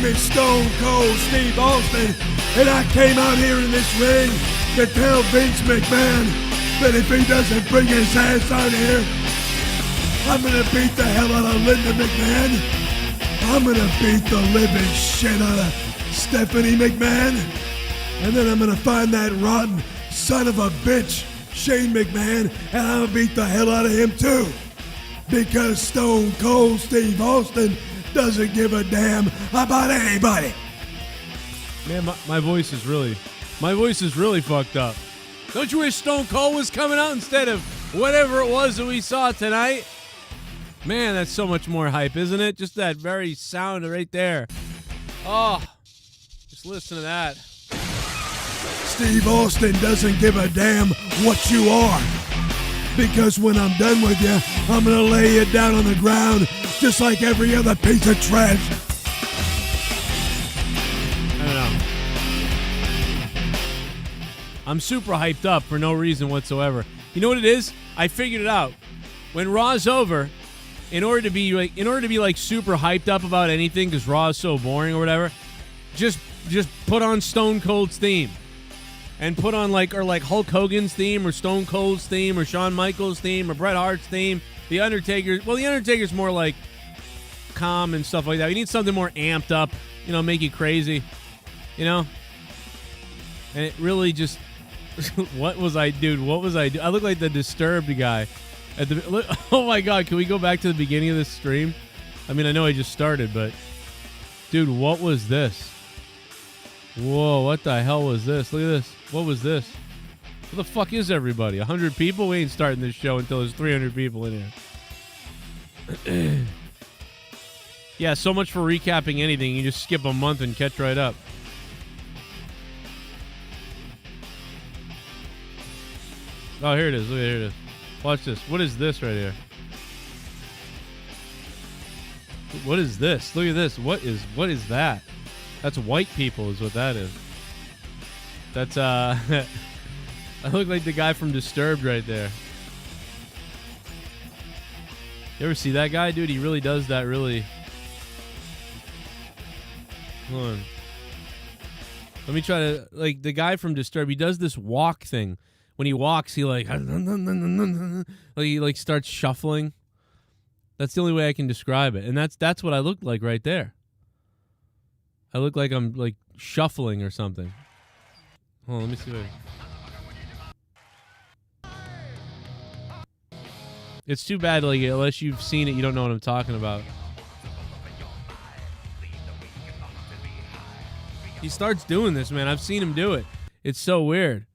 is Stone Cold Steve Austin, and I came out here in this ring to tell Vince McMahon that if he doesn't bring his ass out here, I'm gonna beat the hell out of Linda McMahon. I'm gonna beat the living shit out of Stephanie McMahon. And then I'm gonna find that rotten son of a bitch, Shane McMahon, and I'm gonna beat the hell out of him too. Because Stone Cold Steve Austin doesn't give a damn about anybody. Man, my voice is really fucked up. Don't you wish Stone Cold was coming out instead of whatever it was that we saw tonight? Man, that's so much more hype, isn't it? Just that very sound right there. Oh, just listen to that. Steve Austin doesn't give a damn what you are. Because when I'm done with you, I'm gonna lay you down on the ground just like every other piece of trash. I don't know. I'm super hyped up for no reason whatsoever. You know what it is? I figured it out. When Raw's over, in order to be like super hyped up about anything, because Raw is so boring or whatever, just put on Stone Cold's theme. And put on like Hulk Hogan's theme or Stone Cold's theme or Shawn Michaels' theme or Bret Hart's theme. The Undertaker, well, the Undertaker's more like calm and stuff like that. You need something more amped up, make you crazy, And it really just, what was I doing? I look like the Disturbed guy. Oh my God, can we go back to the beginning of this stream? I mean, I know I just started, but dude, what was this? Whoa, what the hell was this? Look at this. What was this? Where the fuck is everybody? 100 people? We ain't starting this show until there's 300 people in here. Yeah, so much for recapping anything. You just skip a month and catch right up. Oh, here it is. Look, here it is. Watch this. What is this right here? What is this? Look at this. What is that? That's white people is what that is. That's, I look like the guy from Disturbed right there. You ever see that guy? Dude, he really does that really. Hold on. Let me try to, like, the guy from Disturbed, he does this walk thing. When he walks, he like he starts shuffling. That's the only way I can describe it. And that's what I look like right there. I look like I'm like shuffling or something. Hold on, let me see if it's too bad, like, unless you've seen it, you don't know what I'm talking about. He starts doing this, man. I've seen him do it. It's so weird.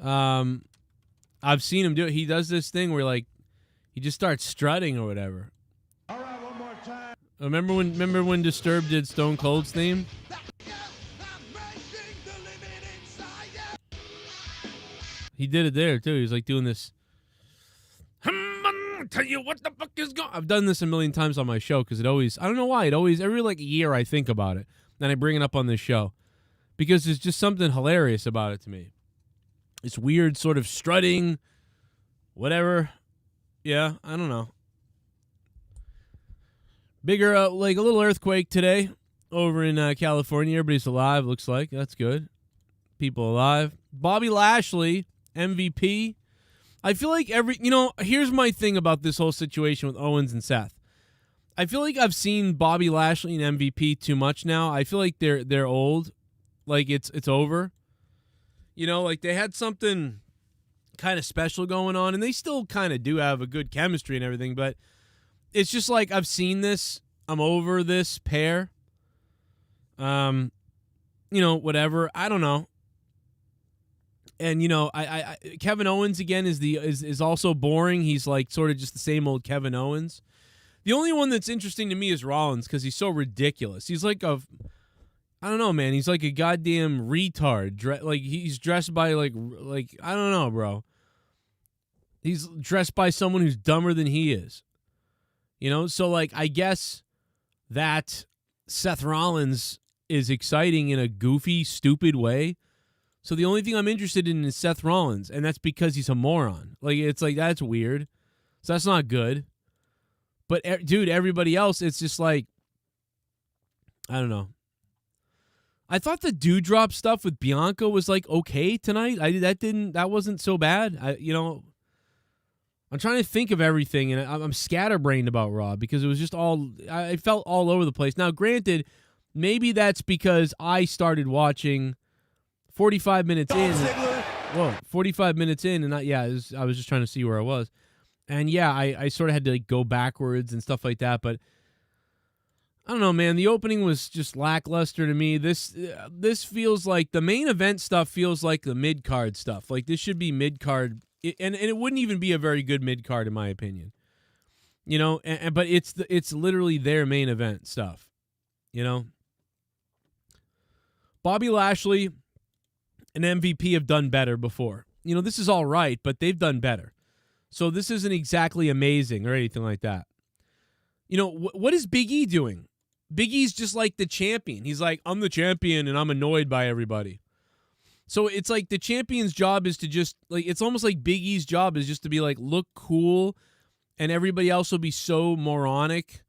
I've seen him do it. He does this thing where, like, he just starts strutting or whatever. All right, one more time. Remember when Disturbed did Stone Cold's theme? He did it there too. He was like doing this. Tell you what the fuck is going. I've done this a million times on my show because it always. I don't know why. It always every like year I think about it and I bring it up on this show because there's just something hilarious about it to me. It's weird, sort of strutting, whatever. Yeah, I don't know. Bigger, like a little earthquake today over in California. Everybody's alive, looks like. That's good. People alive. Bobby Lashley, MVP. I feel like here's my thing about this whole situation with Owens and Seth. I feel like I've seen Bobby Lashley and MVP too much now. I feel like they're old. Like it's over. Like they had something kind of special going on, and they still kind of do have a good chemistry and everything, but it's just like I've seen this. I'm over this pair. Whatever. I don't know. And I Kevin Owens again is also boring. He's like sort of just the same old Kevin Owens. The only one that's interesting to me is Rollins because he's so ridiculous. He's like I don't know, man. He's like a goddamn retard. Like he's dressed by like I don't know, bro. He's dressed by someone who's dumber than he is. So like I guess that Seth Rollins is exciting in a goofy, stupid way. So the only thing I'm interested in is Seth Rollins, and that's because he's a moron. Like it's like that's weird. So that's not good. But dude, everybody else, it's just like I don't know. I thought the Dewdrop stuff with Bianca was like okay tonight. That wasn't so bad. I'm trying to think of everything, and I'm scatterbrained about Raw because it was just I felt all over the place. Now, granted, maybe that's because I started watching 45 minutes in. Whoa, 45 minutes in, and I was just trying to see where I was. And yeah, I sort of had to like go backwards and stuff like that, but I don't know, man. The opening was just lackluster to me. This feels like the main event stuff feels like the mid-card stuff. Like this should be mid-card, and it wouldn't even be a very good mid-card in my opinion. You know, but it's literally their main event stuff. You know, Bobby Lashley and MVP have done better before. You know, this is all right, but they've done better. So this isn't exactly amazing or anything like that. You know, what is Big E doing? Big E's just like the champion. He's like, I'm the champion and I'm annoyed by everybody. So it's like the champion's job is to just, like, it's almost like Big E's job is just to be like, look cool, and everybody else will be so moronic.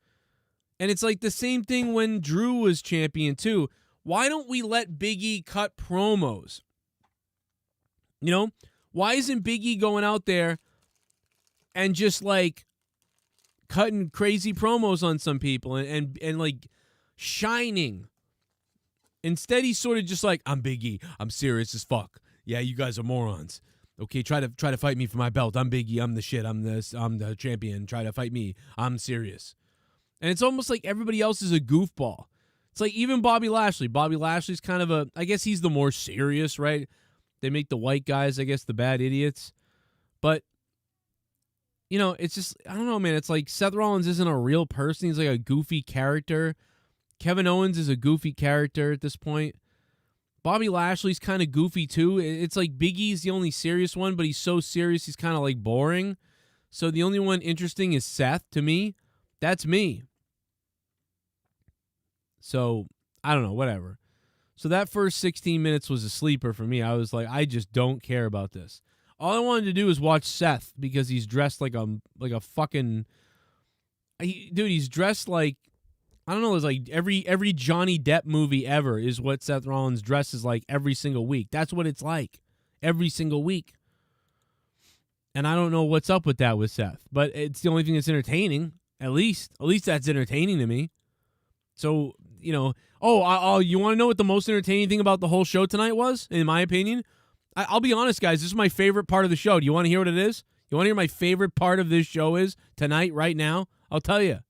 And it's like the same thing when Drew was champion too. Why don't we let Big E cut promos? You know, why isn't Big E going out there and just like cutting crazy promos on some people and like shining? Instead, he's sort of just like, I'm Big E. I'm serious as fuck. Yeah, you guys are morons. Okay, try to fight me for my belt. I'm Big E. I'm the shit. I'm the champion. Try to fight me. I'm serious. And it's almost like everybody else is a goofball. It's like even Bobby Lashley. Bobby Lashley's kind of I guess he's the more serious, right? They make the white guys, I guess, the bad idiots. But, you know, it's just, I don't know, man. It's like Seth Rollins isn't a real person. He's like a goofy character. Kevin Owens is a goofy character at this point. Bobby Lashley's kind of goofy, too. It's like Big E's the only serious one, but he's so serious he's kind of like boring. So the only one interesting is Seth to me. That's me. So, I don't know, whatever. So that first 16 minutes was a sleeper for me. I was like, I just don't care about this. All I wanted to do was watch Seth because he's dressed like a fucking... Dude, he's dressed like... I don't know, it's like every Johnny Depp movie ever is what Seth Rollins dresses like every single week. That's what it's like every single week. And I don't know what's up with that with Seth, but it's the only thing that's entertaining. At least that's entertaining to me. So, you know, you want to know what the most entertaining thing about the whole show tonight was, in my opinion? I'll be honest, guys, this is my favorite part of the show. Do you want to hear what it is? You want to hear my favorite part of this show is tonight, right now? I'll tell you.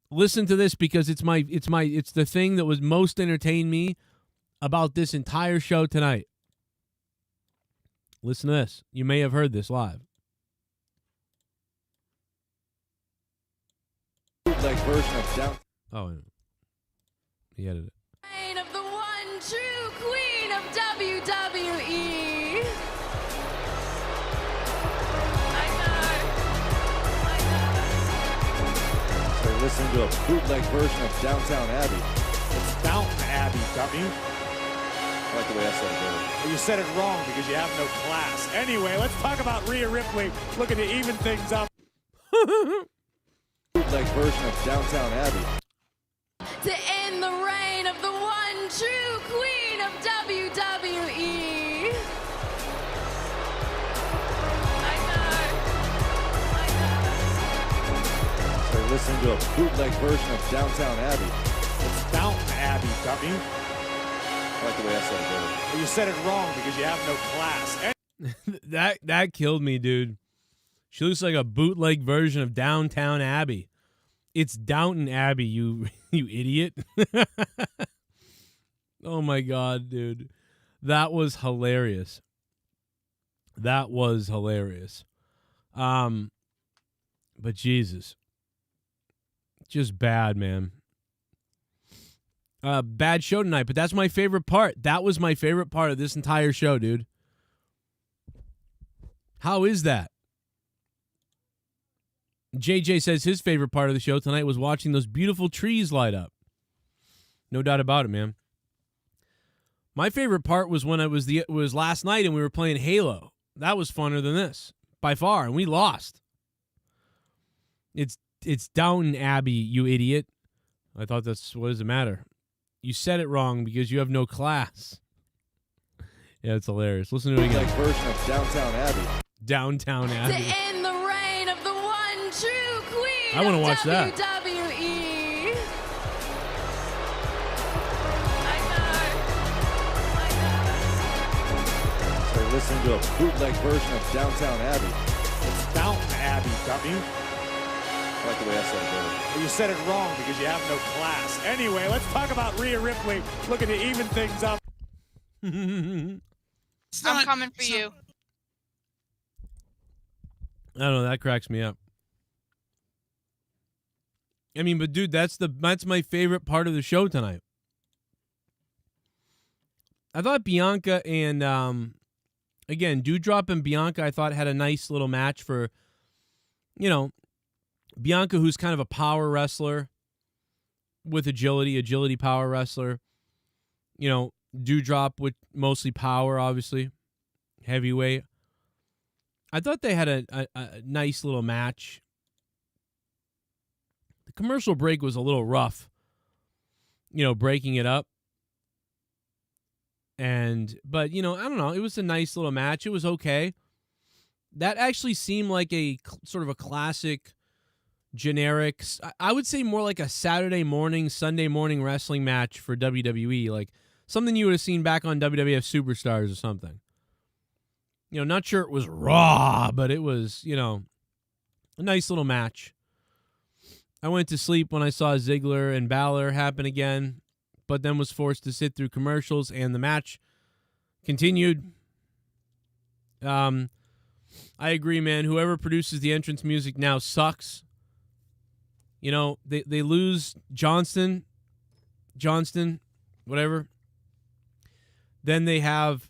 Listen to this because it's the thing that was most entertained me about this entire show tonight. Listen to this. You may have heard this live. Like version of down. Oh, he edited it. Reign of the one true queen of WWE. They're listening to a bootleg version of Downtown Abbey. It's Downton Abbey, dummy. I like the way I said it earlier. Well, you said it wrong because you have no class. Anyway, let's talk about Rhea Ripley looking to even things up. Bootleg version of Downtown Abbey. To end the reign of the one true queen of WWE. They're listening to a bootleg version of Downtown Abbey. It's Downton Abbey, dummy. I like the way I said it earlier. Well, you said it wrong because you have no class. That killed me, dude. She looks like a bootleg version of Downtown Abbey. It's Downton Abbey, you idiot. Oh my God, dude. That was hilarious. That was hilarious. But Jesus. Just bad, man. Bad show tonight, but that's my favorite part. That was my favorite part of this entire show, dude. How is that? JJ says his favorite part of the show tonight was watching those beautiful trees light up. No doubt about it, man. My favorite part was when it was last night and we were playing Halo. That was funner than this, by far, and we lost. It's Downton Abbey, you idiot. I thought that's, what does it matter? You said it wrong because you have no class. Yeah, it's hilarious. Listen to it again. Like version of Downtown Abbey. Downtown To Abbey. end the reign of the one true queen I wanna of watch that. WWE. So you're listening to a bootleg version of Downtown Abbey. It's Downton Abbey, dummy. I like the way I said it, brother. Well, you said it wrong because you have no class. Anyway, let's talk about Rhea Ripley looking to even things up. I'm coming for you. I don't know. That cracks me up. I mean, but dude, that's my favorite part of the show tonight. I thought Bianca and again, Doudrop and Bianca, I thought had a nice little match for, Bianca, who's kind of a power wrestler with agility power wrestler. Doudrop with mostly power, obviously, heavyweight. I thought they had a nice little match. The commercial break was a little rough, breaking it up. But I don't know. It was a nice little match. It was okay. That actually seemed like a sort of a classic, generic, I would say more like a Saturday morning, Sunday morning wrestling match for WWE. Like something you would have seen back on WWF Superstars or something. Not sure it was Raw, but it was, a nice little match. I went to sleep when I saw Ziggler and Balor happen again, but then was forced to sit through commercials, and the match continued. I agree, man. Whoever produces the entrance music now sucks. They lose Johnston, whatever. Then they have,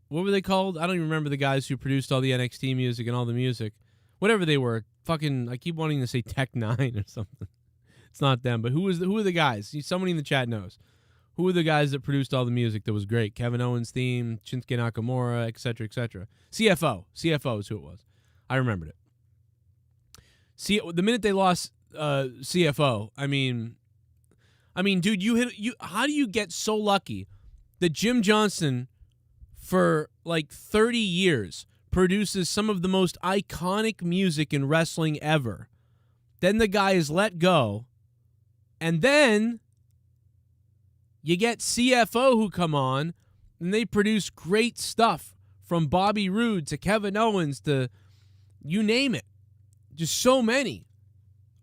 what were they called? I don't even remember the guys who produced all the NXT music and all the music. Whatever they were. I keep wanting to say Tech 9 or something. It's not them, but who are the guys? Somebody in the chat knows. Who are the guys that produced all the music that was great? Kevin Owens' theme, Shinsuke Nakamura, etc., etc. CFO is who it was. I remembered it. See, the minute they lost CFO, I mean, dude, how do you get so lucky that Jim Johnston, for like 30 years, produces some of the most iconic music in wrestling ever? Then the guy is let go, and then you get CFO who come on, and they produce great stuff, from Bobby Roode to Kevin Owens to you name it. Just so many,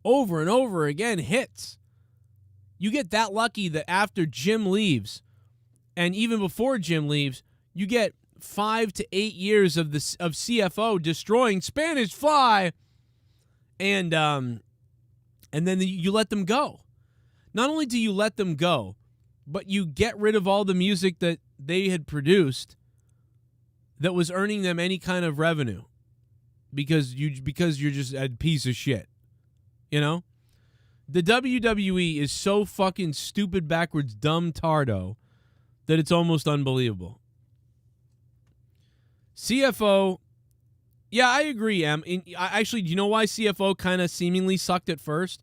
over and over again, hits. You get that lucky that after Jim leaves, and even before Jim leaves, you get 5 to 8 years of CFO destroying Spanish Fly, and then you let them go. Not only do you let them go, but you get rid of all the music that they had produced that was earning them any kind of revenue. Because you're just a piece of shit. The WWE is so fucking stupid, backwards, dumb, tardo that it's almost unbelievable. CFO, yeah, I agree, Em. Actually, do you know why CFO kind of seemingly sucked at first?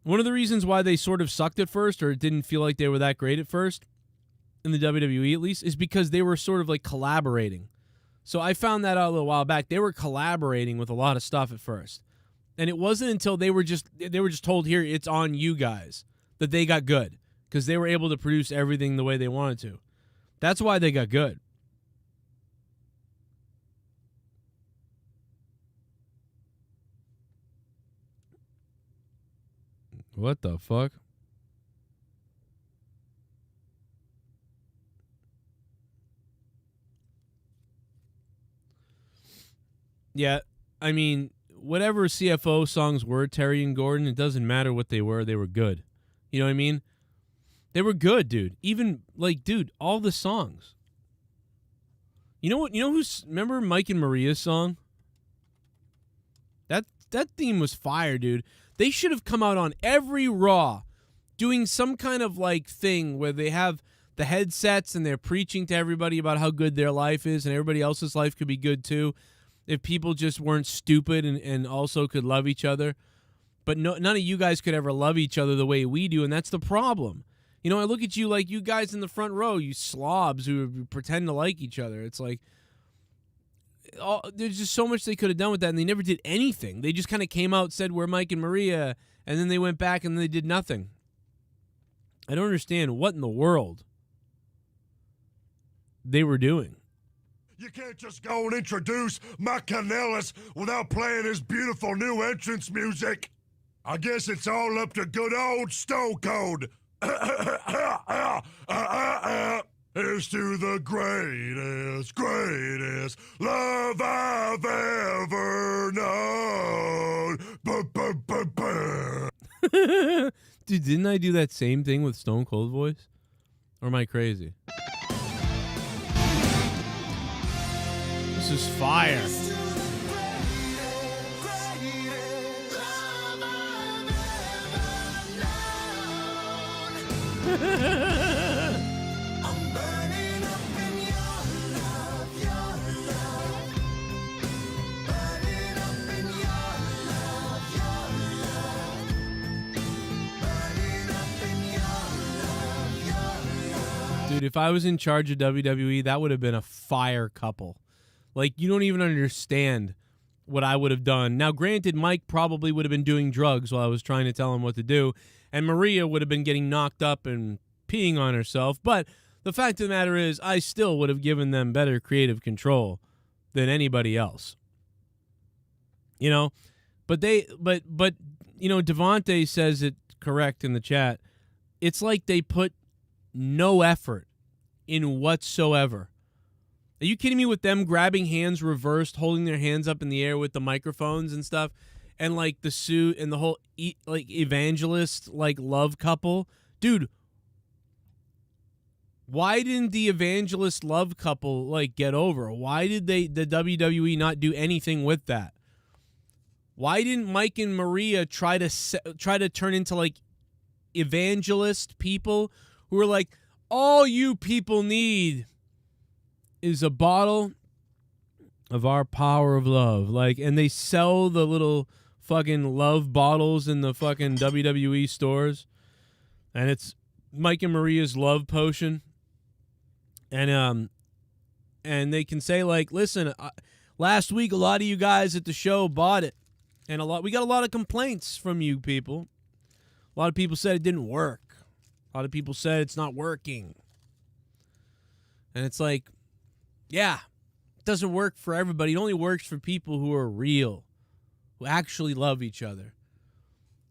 One of the reasons why they sort of sucked at first, or it didn't feel like they were that great at first, in the WWE at least, is because they were sort of like collaborating. So I found that out a little while back. They were collaborating with a lot of stuff at first. And it wasn't until they were just told, here, it's on you guys, that they got good. Because they were able to produce everything the way they wanted to. That's why they got good. What the fuck? Yeah, I mean, whatever CFO songs were, Terry and Gordon, it doesn't matter what they were good. You know what I mean? They were good, dude. Even, dude, all the songs. You know what? Remember Mike and Maria's song? That theme was fire, dude. They should have come out on every Raw doing some kind of, thing where they have the headsets and they're preaching to everybody about how good their life is and everybody else's life could be good, too. If people just weren't stupid and also could love each other. but none of you guys could ever love each other the way we do, and that's the problem. You know, I look at you like you guys in the front row, you slobs who pretend to like each other. It's like, there's just so much they could have done with that, and they never did anything. They just kind of came out, said, we're Mike and Maria, and then they went back and they did nothing. I don't understand what in the world they were doing. You can't just go and introduce Mike Kanellis without playing his beautiful new entrance music. I guess it's all up to good old Stone Cold. Here's to the greatest love I've ever known. Dude, didn't I do that same thing with Stone Cold voice? Or am I crazy? This is fire. Dude, if I was in charge of WWE, that would have been a fire couple. Like, you don't even understand what I would have done. Now, granted, Mike probably would have been doing drugs while I was trying to tell him what to do, and Maria would have been getting knocked up and peeing on herself. But the fact of the matter is, I still would have given them better creative control than anybody else. You know? But you know, Devontae says it correct in the chat. It's like they put no effort in whatsoever. Are you kidding me with them grabbing hands reversed, holding their hands up in the air with the microphones and stuff, and like the suit and the whole like evangelist like love couple? Dude, why didn't the evangelist love couple like get over? Why did the WWE not do anything with that? Why didn't Mike and Maria try to turn into like evangelist people who are like, all you people need is a bottle of our power of love. Like, and they sell the little fucking love bottles in the fucking WWE stores. And it's Mike and Maria's love potion. And they can say like, listen, last week a lot of you guys at the show bought it. And we got a lot of complaints from you people. A lot of people said it didn't work. A lot of people said it's not working. And it's like, yeah, it doesn't work for everybody. It only works for people who are real, who actually love each other.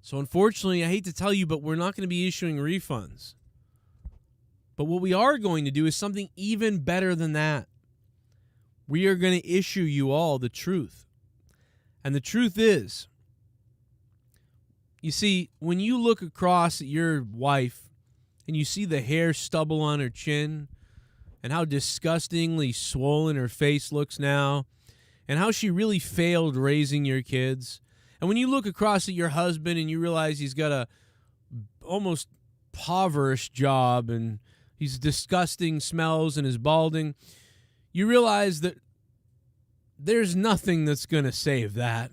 So unfortunately, I hate to tell you, but we're not going to be issuing refunds. But what we are going to do is something even better than that. We are going to issue you all the truth. And the truth is, you see, when you look across at your wife and you see the hair stubble on her chin and how disgustingly swollen her face looks now and how she really failed raising your kids, and when you look across at your husband and you realize he's got a almost impoverished job and he's disgusting, smells, and is balding, you realize that there's nothing that's going to save that.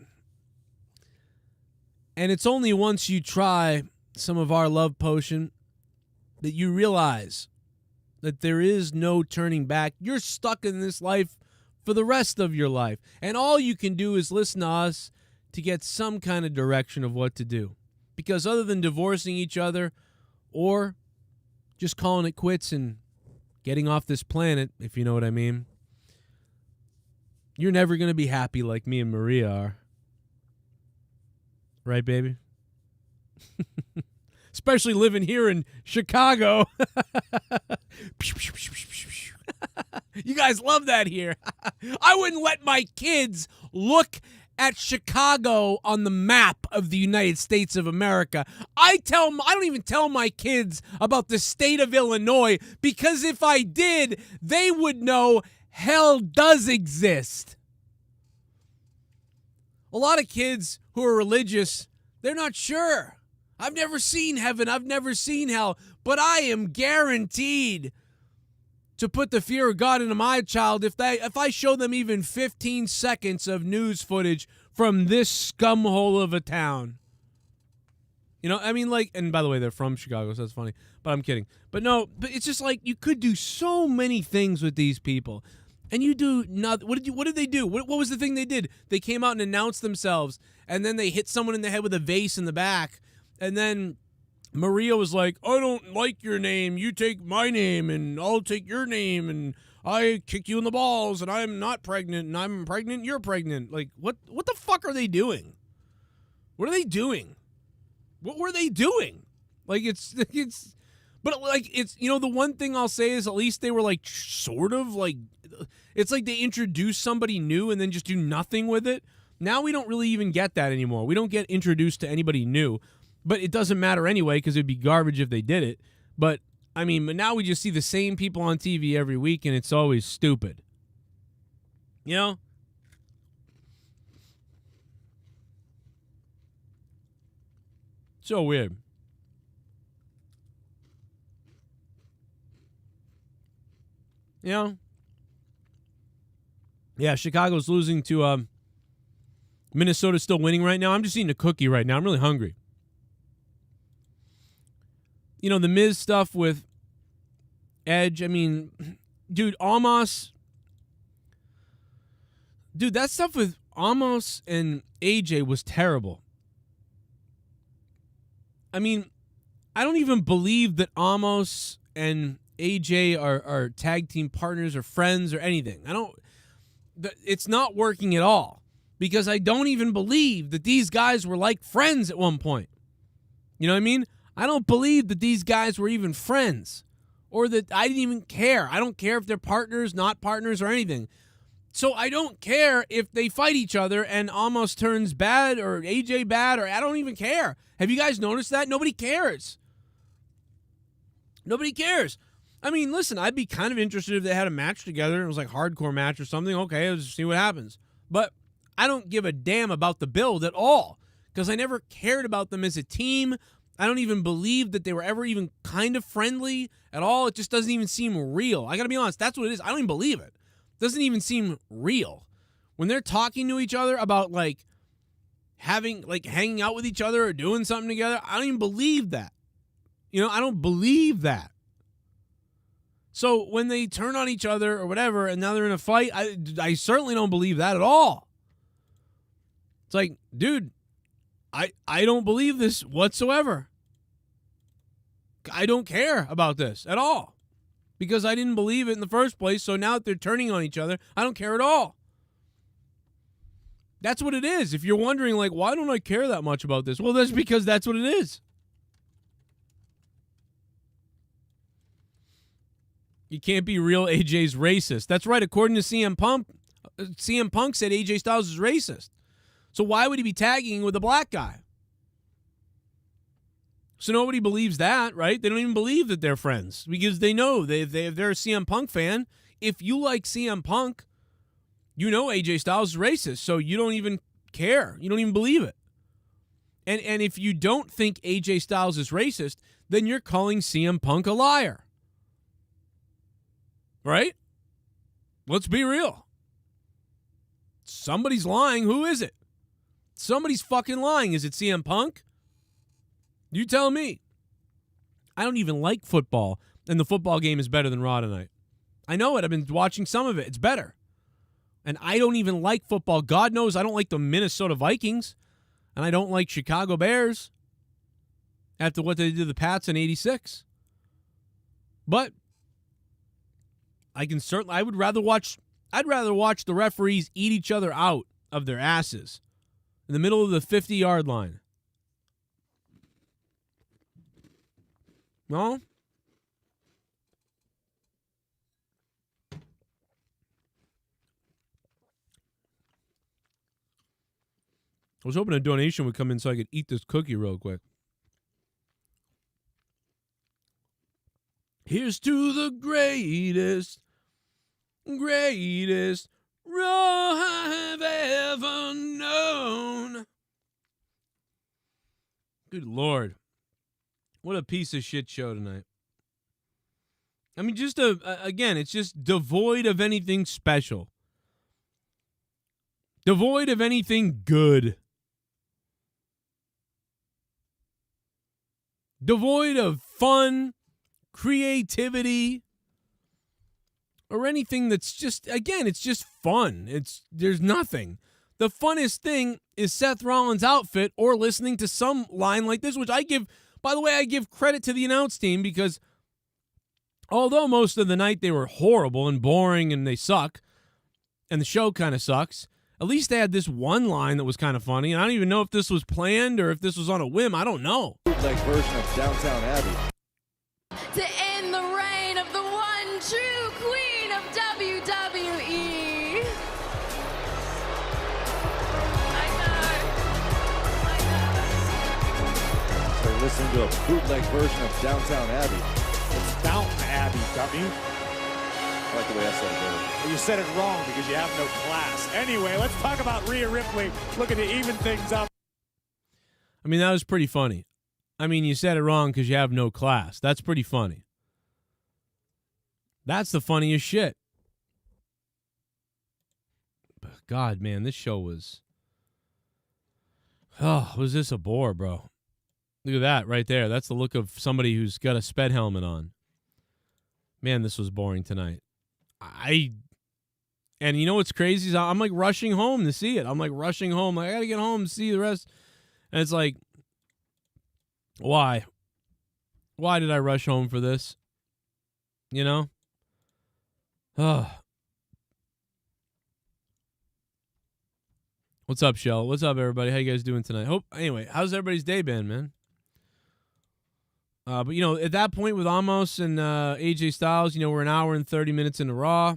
And it's only once you try some of our love potion that you realize that there is no turning back. You're stuck in this life for the rest of your life. And all you can do is listen to us to get some kind of direction of what to do. Because other than divorcing each other or just calling it quits and getting off this planet, if you know what I mean, you're never going to be happy like me and Maria are. Right, baby? Especially living here in Chicago. You guys love that here. I wouldn't let my kids look at Chicago on the map of the United States of America. I don't even tell my kids about the state of Illinois, because if I did, they would know hell does exist. A lot of kids who are religious, they're not sure. I've never seen heaven. I've never seen hell. But I am guaranteed to put the fear of God into my child if I show them even 15 seconds of news footage from this scumhole of a town. You know, I mean, like, and by the way, they're from Chicago, so that's funny. But I'm kidding. But no, but it's just like you could do so many things with these people, and you do nothing. What did they do? What was the thing they did? They came out and announced themselves, and then they hit someone in the head with a vase in the back, and then Maria was like, "I don't like your name. You take my name, and I'll take your name, and I kick you in the balls, and I'm not pregnant, and I'm pregnant. You're pregnant." Like, what the fuck are they doing? What are they doing? What were they doing? Like, but like, it's, you know, the one thing I'll say is at least they were like, sort of like, it's like they introduce somebody new and then just do nothing with it. Now we don't really even get that anymore. We don't get introduced to anybody new, but it doesn't matter anyway because it'd be garbage if they did it. But I mean, but now we just see the same people on TV every week and it's always stupid. You know? So weird. You know? Yeah, Chicago's losing to Minnesota's still winning right now. I'm just eating a cookie right now. I'm really hungry. You know, the Miz stuff with Edge, I mean, dude, Omos. Dude, that stuff with Omos and AJ was terrible. I mean, I don't even believe that Omos and AJ are tag team partners or friends or anything. It's not working at all because I don't even believe that these guys were like friends at one point. You know what I mean? I don't believe that these guys were even friends or that I didn't even care. I don't care if they're partners, not partners or anything. So I don't care if they fight each other and Omos turns bad or AJ bad, or I don't even care. Have you guys noticed that? Nobody cares. Nobody cares. I mean, listen, I'd be kind of interested if they had a match together. It was like a hardcore match or something. Okay, let's see what happens. But I don't give a damn about the build at all because I never cared about them as a team. I don't even believe that they were ever even kind of friendly at all. It just doesn't even seem real. I got to be honest. That's what it is. I don't even believe it. Doesn't even seem real. When they're talking to each other about like hanging out with each other or doing something together, I don't even believe that. You know, I don't believe that. So when they turn on each other or whatever and now they're in a fight, I certainly don't believe that at all. It's like, dude, I don't believe this whatsoever. I don't care about this at all. Because I didn't believe it in the first place, so now that they're turning on each other, I don't care at all. That's what it is. If you're wondering, like, why don't I care that much about this? Well, that's because that's what it is. You can't be real. AJ's racist. That's right. According to CM Punk said AJ Styles is racist. So why would he be tagging with a black guy? So nobody believes that, right? They don't even believe that they're friends because they know if they're a CM Punk fan, if you like CM Punk, you know AJ Styles is racist, so you don't even care. You don't even believe it. And if you don't think AJ Styles is racist, then you're calling CM Punk a liar. Right? Let's be real. Somebody's lying. Who is it? Somebody's fucking lying. Is it CM Punk? You tell me. I don't even like football, and the football game is better than Raw tonight. I know it. I've been watching some of it. It's better. And I don't even like football. God knows I don't like the Minnesota Vikings, and I don't like Chicago Bears after what they did to the Pats in '86. But I'd rather watch the referees eat each other out of their asses in the middle of the 50-yard line. No? I was hoping a donation would come in so I could eat this cookie real quick. Here's to the greatest Raw I've ever known. Good Lord. What a piece of shit show tonight. I mean, just again, it's just devoid of anything special. Devoid of anything good. devoid of fun, creativity, or anything that's just, again, it's just fun. There's nothing. The funnest thing is Seth Rollins' outfit or listening to some line like this, which I give, by the way, I give credit to the announce team because although most of the night they were horrible and boring and they suck, and the show kind of sucks, at least they had this one line that was kind of funny, and I don't even know if this was planned or if this was on a whim. I don't know. Bootleg version of Downtown Abbey. To end the reign of the one true queen of WWE. They're listening to a bootleg version of Downtown Abbey. It's Downton Abbey, dummy. I like the way I said it, brother. Well, you said it wrong because you have no class. Anyway, let's talk about Rhea Ripley looking to even things up. I mean, that was pretty funny. I mean, you said it wrong because you have no class. That's pretty funny. That's the funniest shit. God, man, this show was... Oh, was this a bore, bro? Look at that right there. That's the look of somebody who's got a sped helmet on. Man, this was boring tonight. And you know what's crazy is I'm like rushing home to see it. I'm like rushing home. Like, I got to get home to see the rest. And it's like, why? Why did I rush home for this? You know? Ugh. What's up, Shell? What's up, everybody? How you guys doing tonight? Anyway, how's everybody's day been, man? But, you know, at that point with Omos and AJ Styles, you know, we're an hour and 30 minutes into Raw.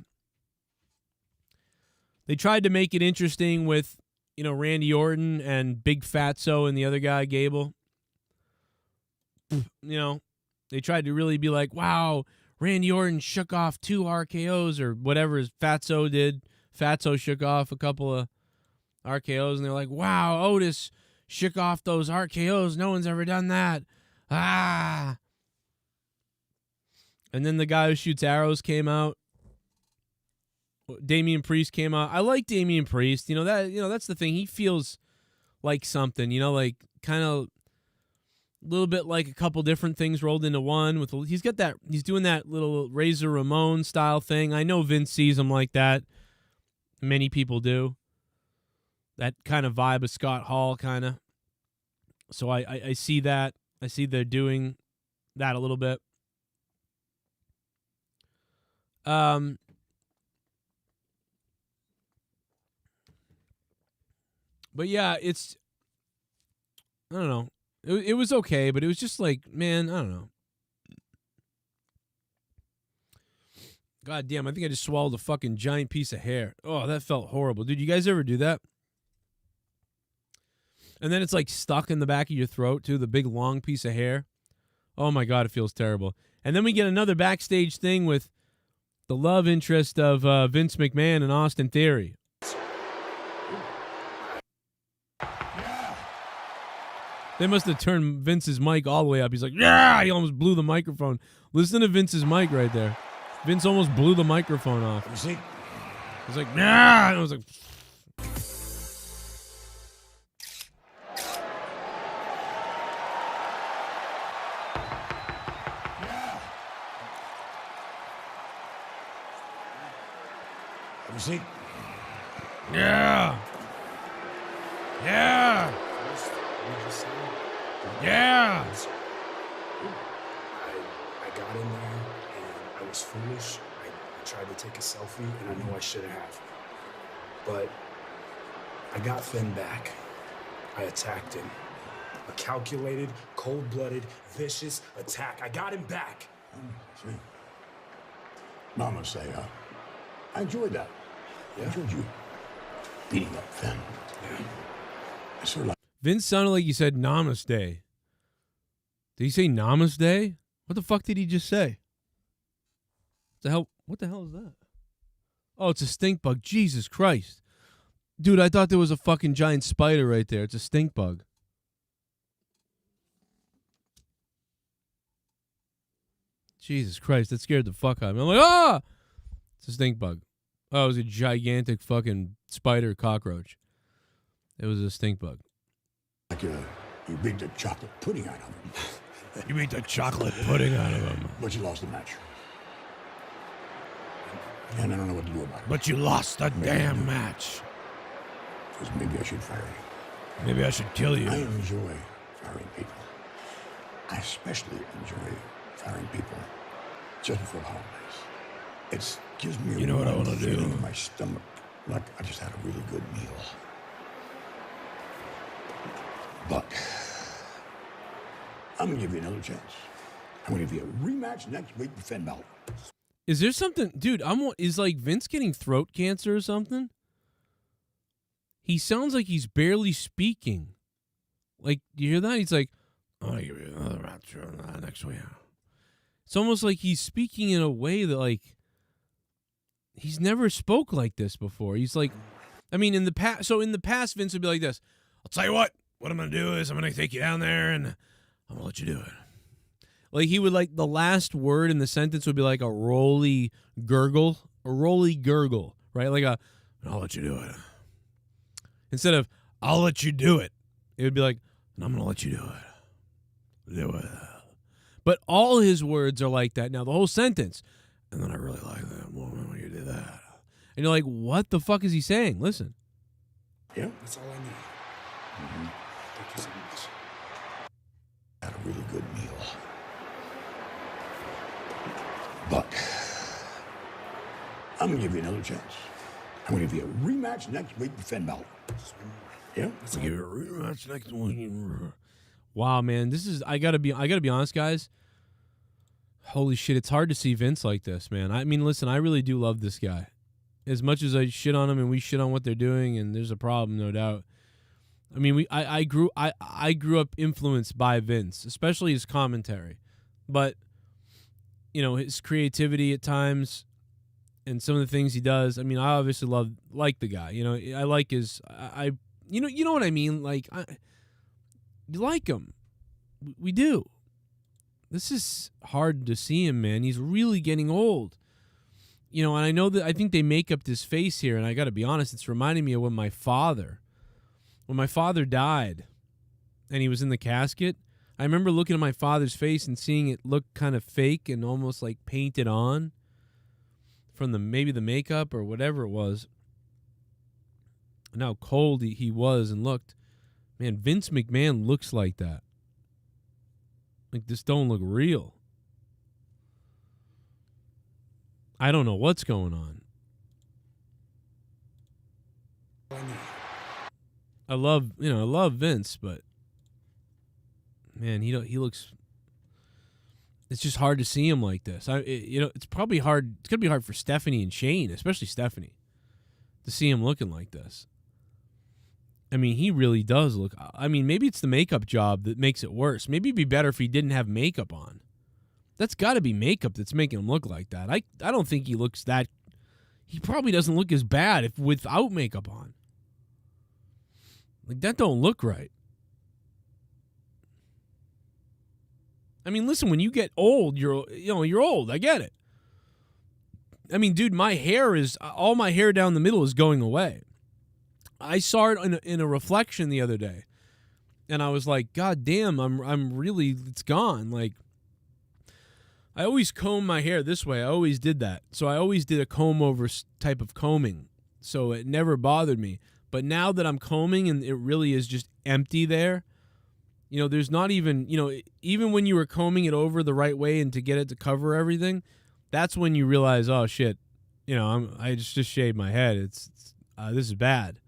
They tried to make it interesting with, you know, Randy Orton and Big Fatso and the other guy, Gable. You know, they tried to really be like, wow, Randy Orton shook off 2 RKOs or whatever Fatso did. Fatso shook off a couple of RKOs, and they're like, wow, Otis shook off those RKOs. No one's ever done that. Ah. And then the guy who shoots arrows came out. Damian Priest came out. I like Damian Priest. You know, that's the thing. He feels like something, you know, like kind of a little bit like a couple different things rolled into one. He's doing that little Razor Ramon style thing. I know Vince sees him like that. Many people do. That kind of vibe of Scott Hall, kind of. So I see that. I see they're doing that a little bit. But yeah, I don't know. It was okay, but it was just like, man, I don't know. God damn, I think I just swallowed a fucking giant piece of hair. Oh, that felt horrible. Dude, you guys ever do that? And then it's like stuck in the back of your throat, too, the big long piece of hair. Oh, my God, it feels terrible. And then we get another backstage thing with the love interest of Vince McMahon and Austin Theory. They must have turned Vince's mic all the way up. He's like, yeah, he almost blew the microphone. Listen to Vince's mic right there. Vince almost blew the microphone off. You see? He's like, nah. And I was like... Have a seat. Yeah. Yeah. Yeah. I got in there and I was foolish. I tried to take a selfie and I know I should have. But I got Finn back. I attacked him. A calculated, cold-blooded, vicious attack. I got him back. See? Mama say, I enjoyed that. Yeah. I enjoyed you beating up Finn. Yeah. I sort of like. Vince sounded like he said Namaste. Did he say Namaste? What the fuck did he just say? What the hell is that? Oh, it's a stink bug. Jesus Christ. Dude, I thought there was a fucking giant spider right there. It's a stink bug. Jesus Christ, that scared the fuck out of me. I'm like, ah! It's a stink bug. Oh, it was a gigantic fucking spider cockroach. It was a stink bug. Like you baked a chocolate pudding out of him. You beat the chocolate pudding out of him. But you lost the match. And I don't know what to do about it. But you lost the damn match. Because maybe I should fire you. Maybe I should kill you. I enjoy firing people. I especially enjoy firing people just before the holidays. It gives me know what I want to do? In my stomach, like I just had a really good meal. But I'm gonna give you another chance. I'm gonna give you a rematch next week with Finn Balor. Is there something, dude? Is like Vince getting throat cancer or something? He sounds like he's barely speaking. Like, you hear that? He's like, "I'm gonna give you another match next week." It's almost like he's speaking in a way that, like, he's never spoke like this before. He's like, I mean, in the past. So in the past, Vince would be like this. I'll tell you what I'm gonna do is I'm gonna take you down there and I'm gonna let you do it. Like, he would, like, the last word in the sentence would be like a rolly gurgle, right? Like I'll let you do it. Instead of, I'll let you do it, it would be like, and I'm going to let you do it. Do it. But all his words are like that. Now, the whole sentence, and then I really like that moment when you did that. And you're like, what the fuck is he saying? Listen. Yeah, that's all I need. Mm-hmm. Thank you so much. Had a really good meal. But I'm going to give you another chance. I'm going to give you a rematch next week with Finn Balor. Yeah? Let's give you a rematch next week. Wow, man. This is, I gotta be honest, guys. Holy shit, it's hard to see Vince like this, man. I mean, listen, I really do love this guy. As much as I shit on him and we shit on what they're doing, and there's a problem, no doubt. I mean, I grew up influenced by Vince, especially his commentary. But, you know, his creativity at times and some of the things he does. I mean, I obviously like the guy. You know, I like his you know what I mean? Like, you like him. We do. This is hard to see him, man. He's really getting old. You know, and I know that I think they make up this face here, and I got to be honest, it's reminding me of when my father died and he was in the casket. I remember looking at my father's face and seeing it look kind of fake and almost like painted on from maybe the makeup or whatever it was. And how cold he was and looked. Man, Vince McMahon looks like that. Like, this don't look real. I don't know what's going on. I love Vince, but man, he looks. It's just hard to see him like this. It's probably hard. It's gonna be hard for Stephanie and Shane, especially Stephanie, to see him looking like this. I mean, he really does look. I mean, maybe it's the makeup job that makes it worse. Maybe it'd be better if he didn't have makeup on. That's got to be makeup that's making him look like that. I don't think he looks that. He probably doesn't look as bad if without makeup on. Like, that don't look right. I mean, listen, when you get old, you're old. I get it. I mean, dude, all my hair down the middle is going away. I saw it in a reflection the other day, and I was like, God damn, I'm really, it's gone. Like, I always comb my hair this way. I always did that. So I always did a comb over type of combing, so it never bothered me. But now that I'm combing and it really is just empty there, you know, there's not even, you know, even when you were combing it over the right way and to get it to cover everything, that's when you realize, oh shit, you know, I just shaved my head. This is bad.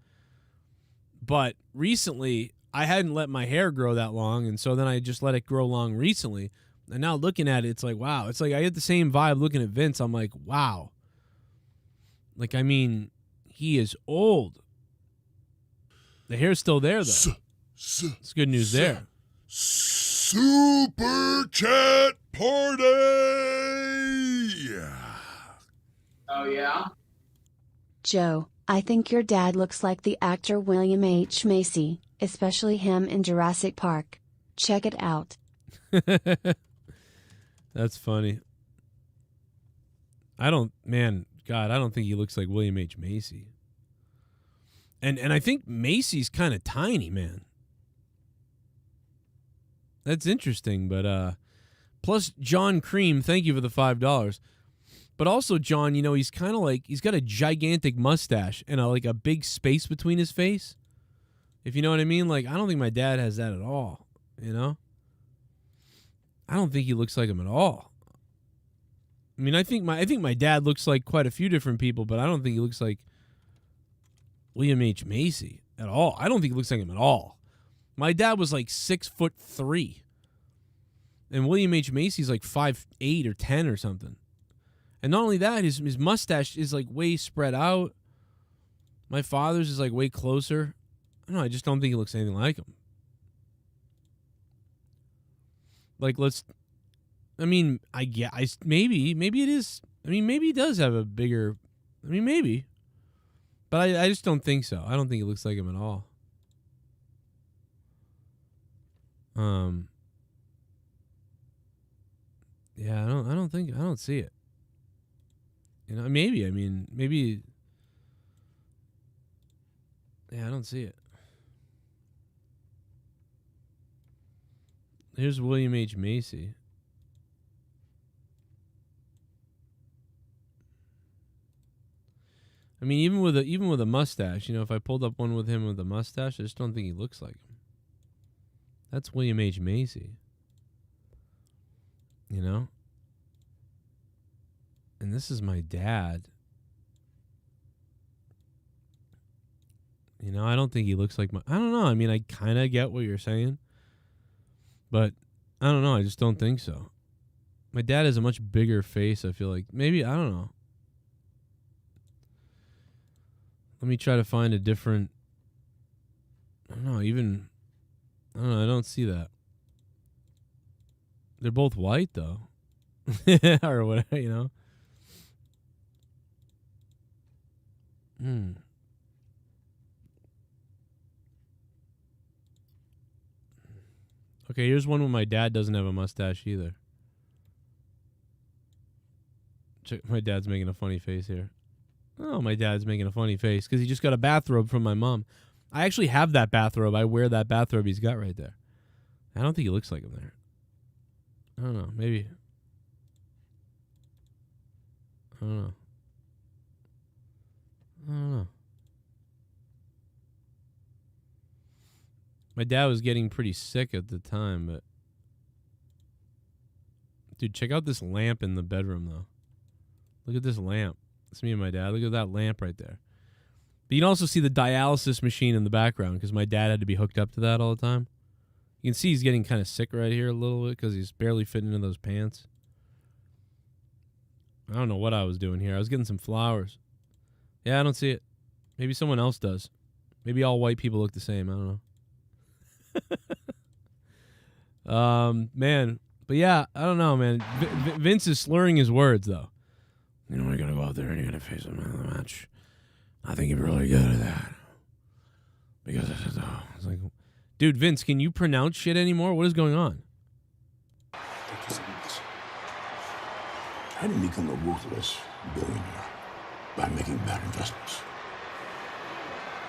But recently, I hadn't let my hair grow that long, and so then I just let it grow long recently. And now looking at it, it's like, wow. It's like I get the same vibe looking at Vince. I'm like, wow. Like, I mean, he is old. The hair's still there, though. It's good news there. Super Chat Party! Oh, yeah? Joe, I think your dad looks like the actor William H. Macy, especially him in Jurassic Park. Check it out. That's funny. I don't think he looks like William H. Macy. And I think Macy's kind of tiny, man. That's interesting, but plus John Cream, thank you for the $5. But also John, you know, he's kind of like he's got a gigantic mustache and like a big space between his face. If you know what I mean, like I don't think my dad has that at all, you know? I don't think he looks like him at all. I mean, I think my dad looks like quite a few different people, but I don't think he looks like William H. Macy at all. I don't think he looks like him at all. My dad was like 6'3", and William H. Macy's like 5'8" or 10 or something. And not only that, his mustache is like way spread out. My father's is like way closer. I don't know. I just don't think he looks anything like him. Like maybe it is. I mean, maybe he does have a bigger. I mean, maybe. But I just don't think so. I don't think he looks like him at all. Yeah, I don't see it. You know, maybe. I mean, maybe. Yeah, I don't see it. Here's William H. Macy. I mean, even with a mustache, you know, if I pulled up one with him with a mustache, I just don't think he looks like him. That's William H. Macy. You know? And this is my dad. You know, I don't think he looks like my... I don't know. I mean, I kind of get what you're saying. But, I don't know. I just don't think so. My dad has a much bigger face, I feel like. Maybe, I don't know. Let me try to find a different... I don't know, even... I don't know, I don't see that. They're both white, though. Or whatever, you know? Okay, here's one where my dad doesn't have a mustache either. Check, my dad's making a funny face here. Oh, my dad's making a funny face because he just got a bathrobe from my mom. I actually have that bathrobe. I wear that bathrobe he's got right there. I don't think he looks like him there. I don't know. Maybe. I don't know. I don't know. My dad was getting pretty sick at the time, but... Dude, check out this lamp in the bedroom, though. Look at this lamp. It's me and my dad. Look at that lamp right there. But you can also see the dialysis machine in the background because my dad had to be hooked up to that all the time. You can see he's getting kind of sick right here a little bit because he's barely fitting into those pants. I don't know what I was doing here. I was getting some flowers. Yeah, I don't see it. Maybe someone else does. Maybe all white people look the same. I don't know. Man. But yeah, I don't know, man. Vince is slurring his words, though. You know, you're going to go out there and you're going to face him in the match. I think you're really good at that. Because it's like, dude, Vince, can you pronounce shit anymore? What is going on? Thank you so much. I didn't become a ruthless billionaire by making bad investments.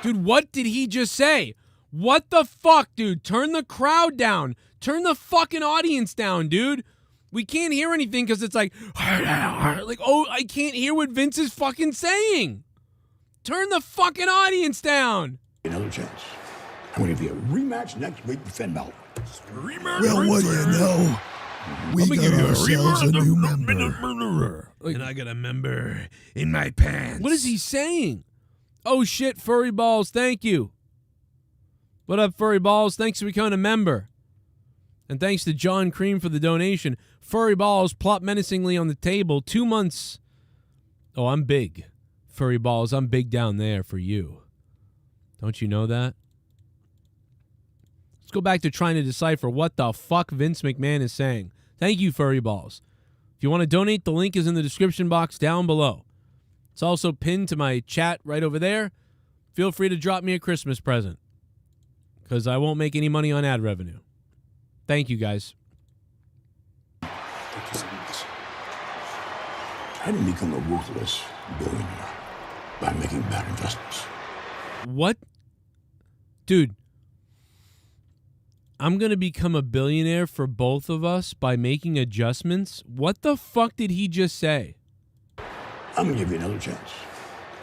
Dude, what did he just say? What the fuck, dude? Turn the crowd down. Turn the fucking audience down, dude. We can't hear anything because it's like, oh, I can't hear what Vince is fucking saying. Turn the fucking audience down. Another chance. I'm going to give you a rematch next week with Finn Balor. Well, what do you know? We got ourselves a new member. And I got a member in my pants. What is he saying? Oh, shit, Furry Balls, thank you. What up, Furry Balls? Thanks for becoming a member. And thanks to John Cream for the donation. Furry Balls plop menacingly on the table. 2 months. Oh, I'm big. Furry Balls, I'm big down there for you. Don't you know that? Let's go back to trying to decipher what the fuck Vince McMahon is saying. Thank you, Furry Balls. If you want to donate, the link is in the description box down below. It's also pinned to my chat right over there. Feel free to drop me a Christmas present. Because I won't make any money on ad revenue. Thank you, guys. Thank you so much. I didn't become a ruthless billionaire by making bad investments. What? Dude. I'm going to become a billionaire for both of us by making adjustments. What the fuck did he just say? I'm going to give you another chance.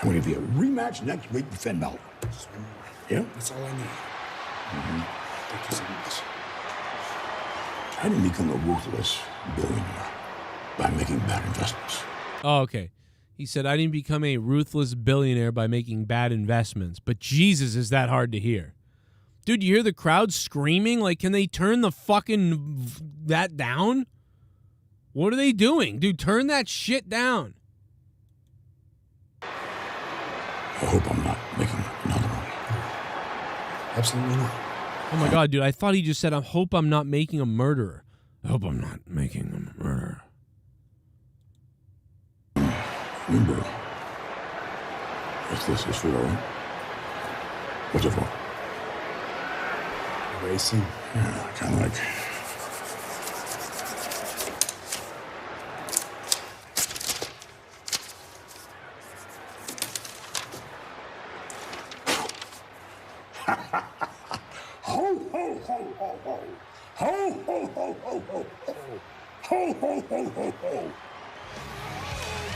I'm going to give you a rematch next week with Finn Balor. Yeah? That's all I need. Thank you so much. I didn't become a ruthless billionaire by making bad investments. Oh, okay. He said, I didn't become a ruthless billionaire by making bad investments. But Jesus, is that hard to hear. Dude, you hear the crowd screaming? Like, can they turn the fucking that down? What are they doing? Dude, turn that shit down. I hope I'm not making another one. Absolutely not. Oh my God, dude, I thought he just said, I hope I'm not making a murderer. I hope I'm not making a murderer. Remember, if this is for real, what's it for? Racing. Yeah, kind of like... Ho, ho, ho, ho, ho. Ho, ho, ho, ho, ho, ho. Ho, ho, ho, ho, ho.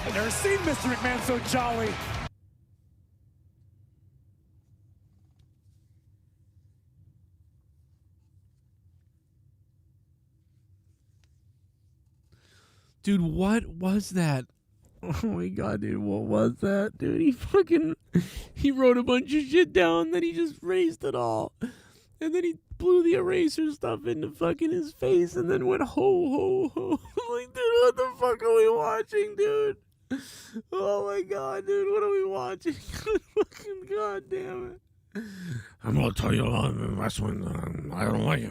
I've never seen Mr. McMahon so jolly. Dude, what was that? Oh my God, dude, what was that? Dude, he wrote a bunch of shit down, then he just erased it all. And then he blew the eraser stuff into fucking his face and then went ho, ho, ho. Like, dude, what the fuck are we watching, dude? Oh my God, dude, what are we watching? Fucking God damn it. I'm gonna tell you about investment. I don't like it.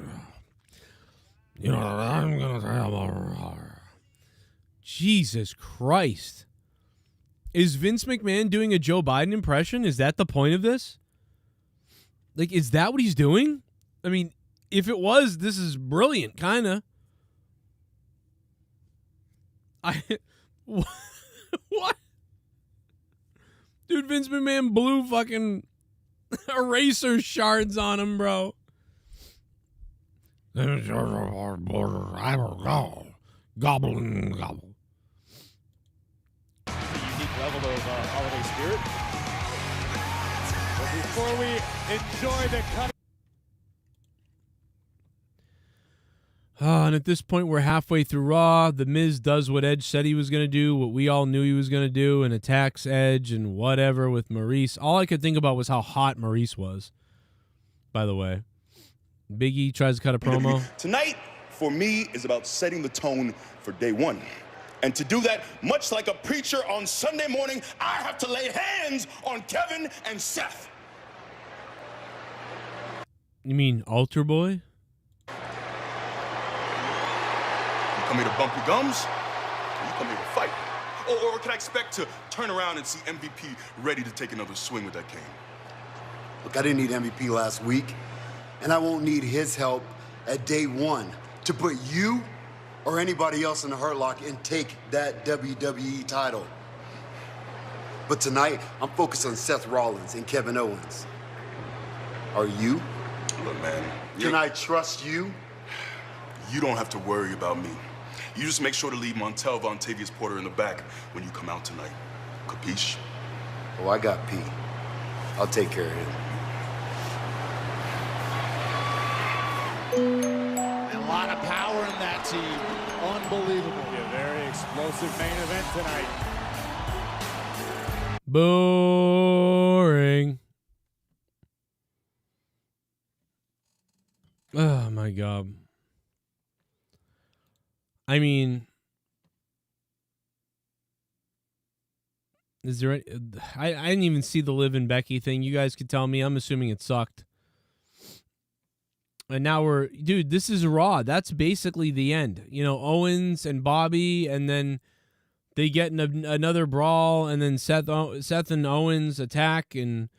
You know, I'm gonna tell you about... Jesus Christ. Is Vince McMahon doing a Joe Biden impression? Is that the point of this? Like, is that what he's doing? I mean, if it was, this is brilliant, kind of. What? Dude, Vince McMahon blew fucking eraser shards on him, bro. I don't know. Gobble and gobble. Unique level of holiday spirit. But before we enjoy the cut. And at this point, we're halfway through Raw. The Miz does what Edge said he was going to do, what we all knew he was going to do, and attacks Edge and whatever with Maurice. All I could think about was how hot Maurice was, by the way. Big E tries to cut a promo. Tonight, for me, is about setting the tone for day one. And to do that, much like a preacher on Sunday morning, I have to lay hands on Kevin and Seth. You mean Altar Boy? You come here to bump your gums, or you come here to fight? Or can I expect to turn around and see MVP ready to take another swing with that cane? Look, I didn't need MVP last week, and I won't need his help at day one to put you or anybody else in the Hurt Lock and take that WWE title. But tonight, I'm focused on Seth Rollins and Kevin Owens. Are you? Look, man. Can I trust you? You don't have to worry about me. You just make sure to leave Montel Vontavious Porter in the back when you come out tonight. Capiche? Oh, I got P. I'll take care of him. A lot of power in that team. Unbelievable. A very explosive main event tonight. Boring. Oh, my God. I mean, is there? I didn't even see the Liv and Becky thing. You guys could tell me. I'm assuming it sucked. And now dude, this is Raw. That's basically the end. You know, Owens and Bobby, and then they get in another brawl, and then Seth and Owens attack, and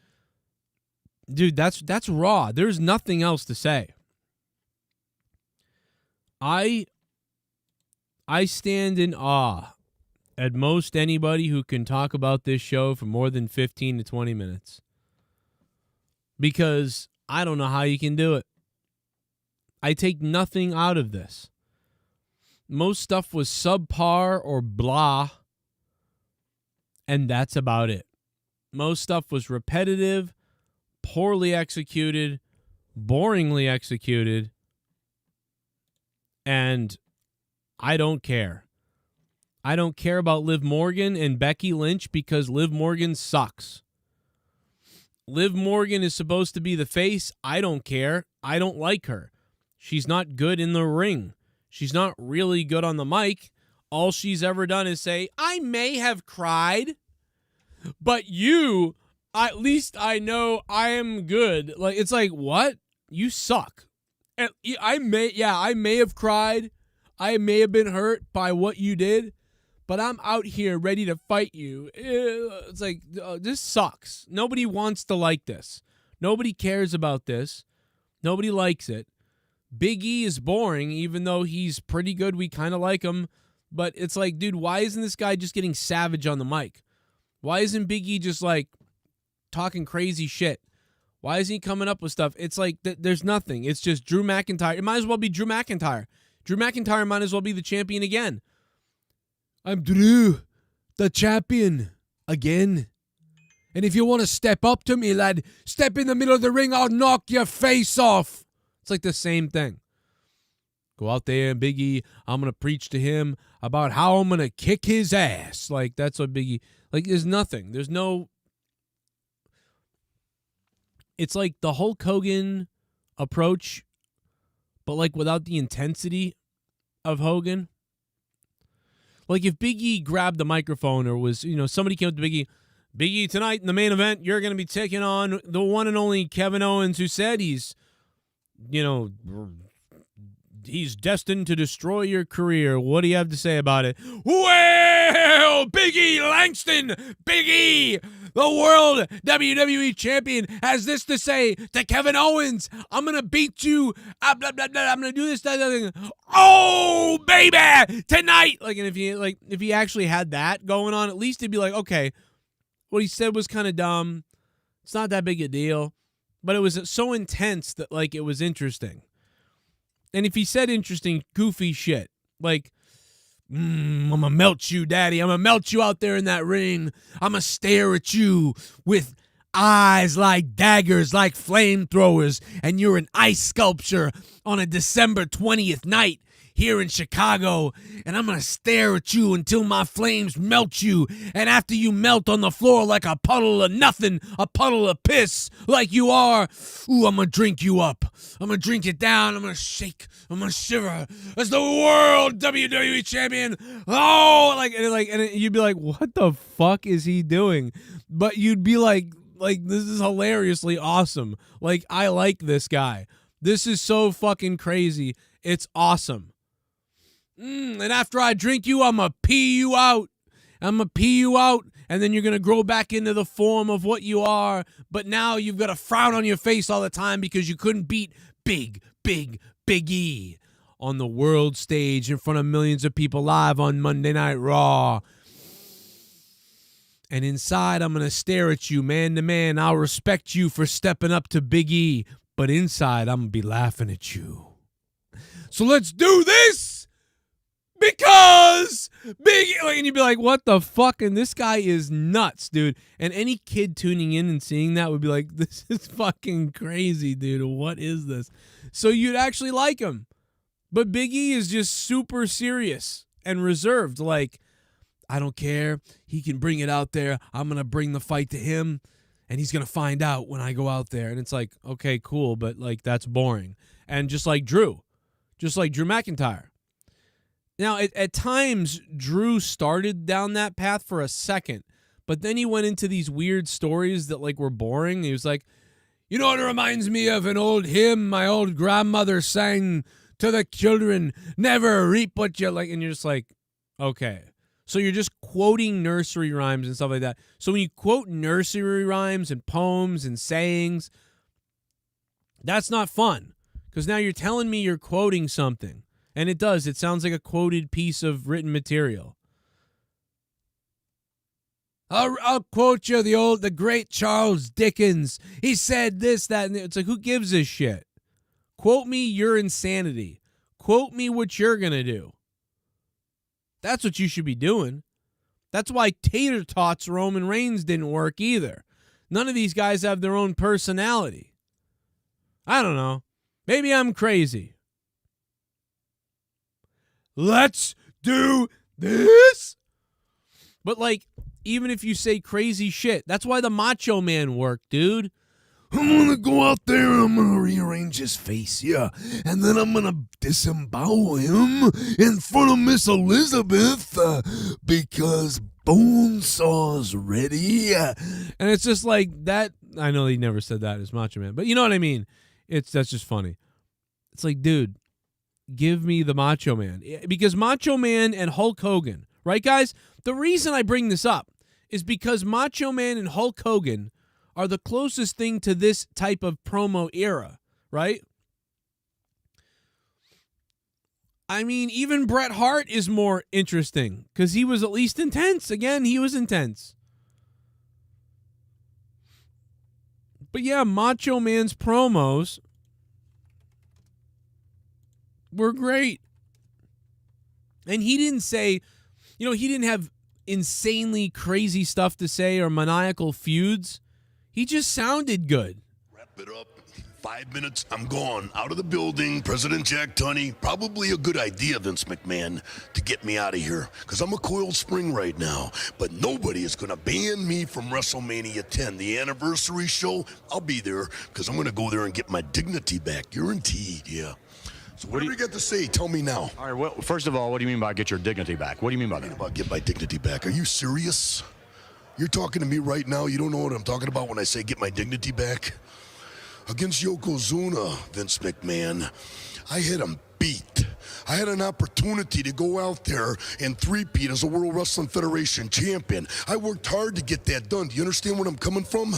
dude, that's Raw. There's nothing else to say. I stand in awe at most anybody who can talk about this show for more than 15 to 20 minutes. Because I don't know how you can do it. I take nothing out of this. Most stuff was subpar or blah, and that's about it. Most stuff was repetitive, poorly executed, boringly executed, and I don't care. I don't care about Liv Morgan and Becky Lynch because Liv Morgan sucks. Liv Morgan is supposed to be the face. I don't care. I don't like her. She's not good in the ring. She's not really good on the mic. All she's ever done is say, I may have cried, but you, at least I know I am good. Like, it's like, what? You suck. And I may have cried. I may have been hurt by what you did, but I'm out here ready to fight you. It's like, this sucks. Nobody wants to like this. Nobody cares about this. Nobody likes it. Big E is boring, even though he's pretty good. We kind of like him. But it's like, dude, why isn't this guy just getting savage on the mic? Why isn't Big E just like talking crazy shit? Why isn't he coming up with stuff? It's like there's nothing. It's just Drew McIntyre. It might as well be Drew McIntyre. Drew McIntyre might as well be the champion again. I'm Drew, the champion, again. And if you want to step up to me, lad, step in the middle of the ring, I'll knock your face off. It's like the same thing. Go out there and Big E, I'm going to preach to him about how I'm going to kick his ass. Like, that's what Big E, like, there's nothing. There's no, it's like the Hulk Hogan approach, but like without the intensity of Hogan. Like if Big E grabbed the microphone or was, somebody came up to Big E, tonight in the main event, you're going to be taking on the one and only Kevin Owens, who said he's destined to destroy your career. What do you have to say about it? Well, Big E Langston, Big E, the world WWE champion, has this to say to Kevin Owens. I'm going to beat you. I'm going to do this, that, thing. Oh, baby, tonight. Like, and if he actually had that going on, at least he'd be like, okay, what he said was kind of dumb. It's not that big a deal. But it was so intense that, like, it was interesting. And if he said interesting, goofy shit, like, I'm going to melt you, daddy. I'm going to melt you out there in that ring. I'm going to stare at you with eyes like daggers, like flamethrowers, and you're an ice sculpture on a December 20th night here in Chicago, and I'm going to stare at you until my flames melt you, and after you melt on the floor like a puddle of nothing, a puddle of piss, like you are, ooh, I'm going to drink you up. I'm going to drink it down. I'm going to shake. I'm going to shiver as the world WWE champion. Oh, and you'd be like, what the fuck is he doing? But you'd be like, this is hilariously awesome. Like, I like this guy. This is so fucking crazy. It's awesome. And after I drink you, I'm going to pee you out. I'm going to pee you out, and then you're going to grow back into the form of what you are. But now you've got a frown on your face all the time because you couldn't beat Big E on the world stage in front of millions of people live on Monday Night Raw. And inside, I'm going to stare at you man to man. I'll respect you for stepping up to Big E. But inside, I'm going to be laughing at you. So let's do this! Because Big E, and you'd be like, what the fuck? And this guy is nuts, dude. And any kid tuning in and seeing that would be like, this is fucking crazy, dude. What is this? So you'd actually like him. But Big E is just super serious and reserved. Like, I don't care. He can bring it out there. I'm going to bring the fight to him, and he's going to find out when I go out there. And it's like, okay, cool, but like that's boring. And just like Drew McIntyre. Now, at times, Drew started down that path for a second, but then he went into these weird stories that, like, were boring. He was like, you know what it reminds me of? An old hymn my old grandmother sang to the children, never reap what you like. And you're just like, okay. So you're just quoting nursery rhymes and stuff like that. So when you quote nursery rhymes and poems and sayings, that's not fun, because now you're telling me you're quoting something. And it does. It sounds like a quoted piece of written material. I'll quote you the great Charles Dickens. He said this, that, and it's like, who gives a shit? Quote me your insanity. Quote me what you're going to do. That's what you should be doing. That's why Tater Tots Roman Reigns didn't work either. None of these guys have their own personality. I don't know. Maybe I'm crazy. Let's do this. But like, even if you say crazy shit, that's why the Macho Man worked, dude. I'm going to go out there and I'm going to rearrange his face, yeah. And then I'm going to disembowel him in front of Miss Elizabeth because Bonesaw's ready. And it's just like that. I know he never said that as Macho Man, but you know what I mean? That's just funny. It's like, dude, give me the Macho Man. Because Macho Man and Hulk Hogan, right, guys? The reason I bring this up is because Macho Man and Hulk Hogan are the closest thing to this type of promo era, right? I mean, even Bret Hart is more interesting because he was at least intense. Again, he was intense. But yeah, Macho Man's promos were great. And he didn't say, you know, he didn't have insanely crazy stuff to say or maniacal feuds. He just sounded good. Wrap it up. 5 minutes, I'm gone. Out of the building. President Jack Tunney. Probably a good idea, Vince McMahon, to get me out of here. Because I'm a coiled spring right now. But nobody is going to ban me from WrestleMania 10. The anniversary show, I'll be there. Because I'm going to go there and get my dignity back. Guaranteed, yeah. So what do you got to say? Tell me now. All right, well, first of all, what do you mean by get your dignity back? What do you mean by that? About get my dignity back. Are you serious? You're talking to me right now. You don't know what I'm talking about when I say get my dignity back? Against Yokozuna, Vince McMahon, I had him beat. I had an opportunity to go out there and three-peat as a World Wrestling Federation champion. I worked hard to get that done. Do you understand where I'm coming from?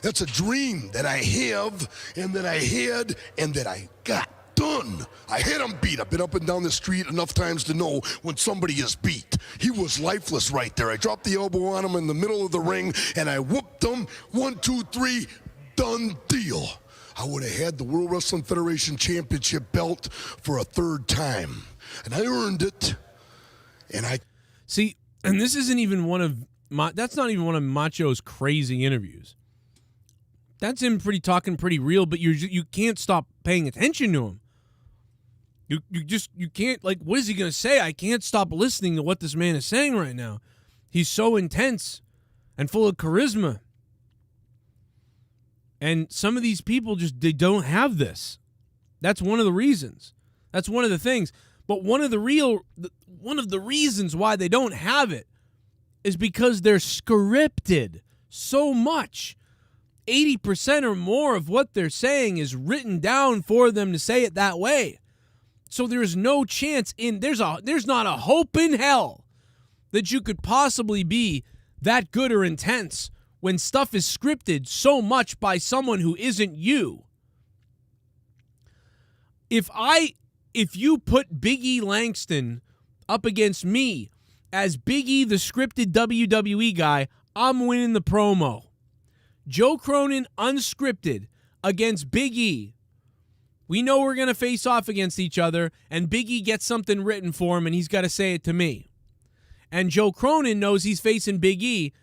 That's a dream that I have and that I had and that I got done. I had him beat. I've been up and down the street enough times to know when somebody is beat. He was lifeless right there. I dropped the elbow on him in the middle of the ring, and I whooped him. 1, 2, 3, done deal. I would have had the World Wrestling Federation Championship belt for a third time. And I earned it. And I... See, and this isn't even one of... that's not even one of Macho's crazy interviews. That's him talking pretty real, but you can't stop paying attention to him. You can't, like, what is he going to say? I can't stop listening to what this man is saying right now. He's so intense and full of charisma. And some of these people they don't have this. That's one of the reasons. That's one of the things. But one of the reasons why they don't have it is because they're scripted so much. 80% or more of what they're saying is written down for them to say it that way. So there's no chance there's not a hope in hell that you could possibly be that good or intense when stuff is scripted so much by someone who isn't you. If you put Big E Langston up against me as Big E, the scripted WWE guy, I'm winning the promo. Joe Cronin unscripted against Big E. We know we're going to face off against each other, and Big E gets something written for him, and he's got to say it to me. And Joe Cronin knows he's facing Big E,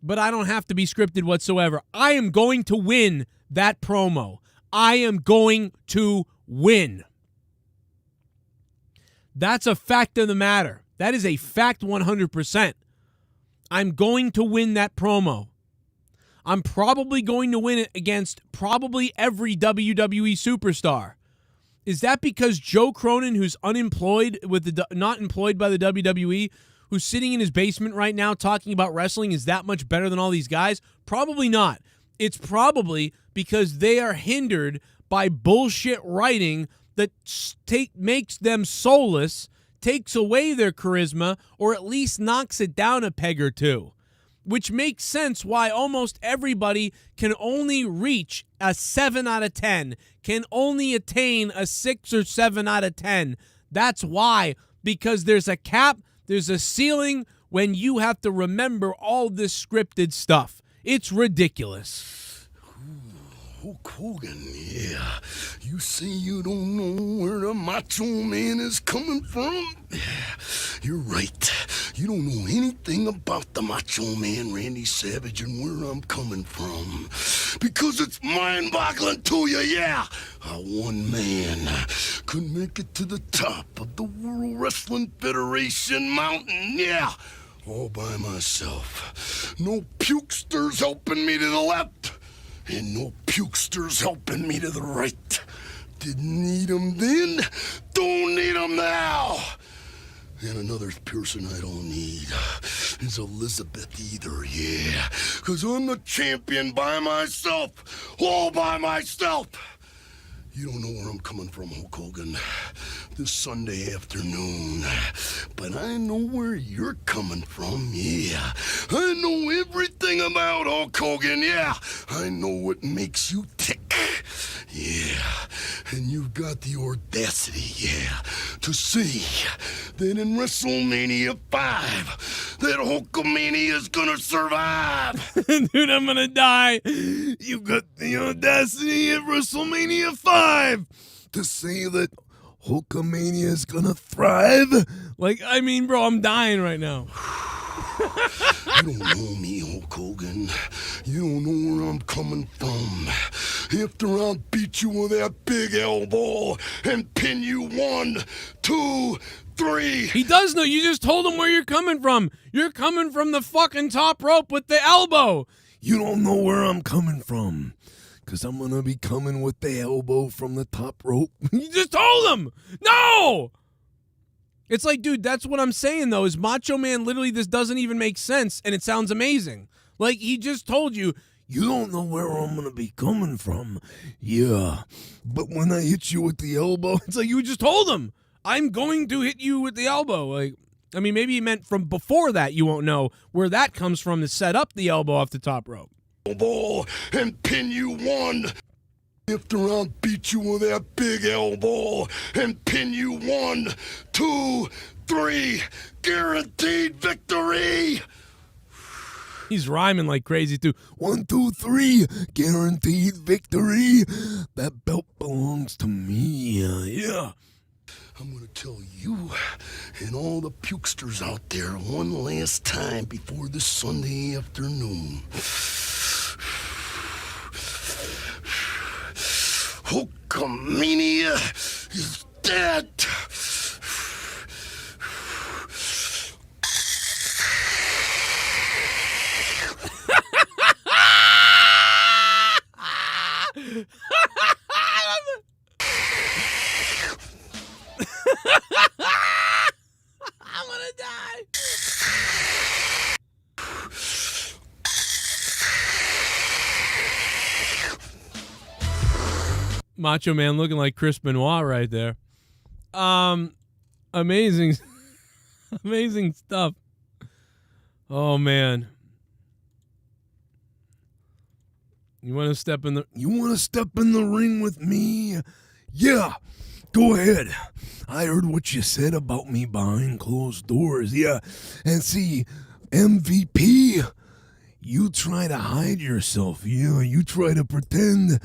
but I don't have to be scripted whatsoever. I am going to win that promo. I am going to win. That's a fact of the matter. That is a fact 100%. I'm going to win that promo. I'm probably going to win it against probably every WWE superstar. Is that because Joe Cronin, who's unemployed not employed by the WWE, who's sitting in his basement right now talking about wrestling, is that much better than all these guys? Probably not. It's probably because they are hindered by bullshit writing that makes them soulless, takes away their charisma, or at least knocks it down a peg or two. Which makes sense why almost everybody can only reach a 7 out of 10, can only attain a 6 or 7 out of 10. That's why, because there's a cap, there's a ceiling when you have to remember all this scripted stuff. It's ridiculous. Hulk Hogan, yeah. You say you don't know where the Macho Man is coming from? Yeah, you're right. You don't know anything about the Macho Man, Randy Savage, and where I'm coming from. Because it's mind-boggling to you, yeah. How one man could make it to the top of the World Wrestling Federation mountain, yeah. All by myself. No pukesters helping me to the left. And no pukesters helping me to the right. Didn't need them then, don't need them now. And another person I don't need is Elizabeth either, yeah. Because I'm the champion by myself, all by myself. You don't know where I'm coming from, Hulk Hogan, this Sunday afternoon. But I know where you're coming from, yeah. I know everything about Hulk Hogan, yeah. I know what makes you tick, yeah. And you've got the audacity, yeah, to say that in WrestleMania 5, that Hulkamania is gonna survive. Dude, I'm gonna die. You got the audacity at WrestleMania 5 to say that Hulkamania is gonna thrive? Like, I mean, bro, I'm dying right now. You don't know me, Hulk Hogan. You don't know where I'm coming from. After I beat you with that big elbow and pin you 1, 2, 3. He does know. You just told him where you're coming from. You're coming from the fucking top rope with the elbow. You don't know where I'm coming from. Because I'm going to be coming with the elbow from the top rope. You just told him. No! It's like, dude, that's what I'm saying, though, is Macho Man, literally, this doesn't even make sense, and it sounds amazing. Like, he just told you, you don't know where I'm going to be coming from. Yeah. But when I hit you with the elbow, it's like you just told him, I'm going to hit you with the elbow. Like, I mean, maybe he meant from before that you won't know where that comes from to set up the elbow off the top rope. Elbow and pin you 1. After I beat you with that big elbow and pin you 1, 2, 3, guaranteed victory. He's rhyming like crazy too. 1, 2, 3, guaranteed victory. That belt belongs to me. Yeah. I'm going to tell you and all the pukesters out there one last time before this Sunday afternoon. Hulkamania is dead. I'm gonna die. Macho Man looking like Chris Benoit right there. Amazing, amazing stuff. Oh man, you want to step in the? You want to step in the ring with me? Yeah, go ahead. I heard what you said about me behind closed doors. Yeah, and see, MVP, you try to hide yourself. Yeah, you try to pretend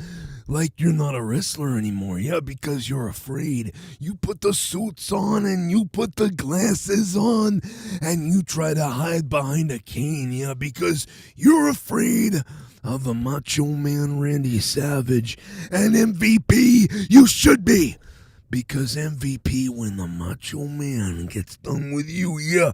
like you're not a wrestler anymore, yeah, because you're afraid. You put the suits on and you put the glasses on and you try to hide behind a cane, yeah, because you're afraid of the Macho Man Randy Savage. And MVP, you should be. Because MVP, when the Macho Man gets done with you, yeah,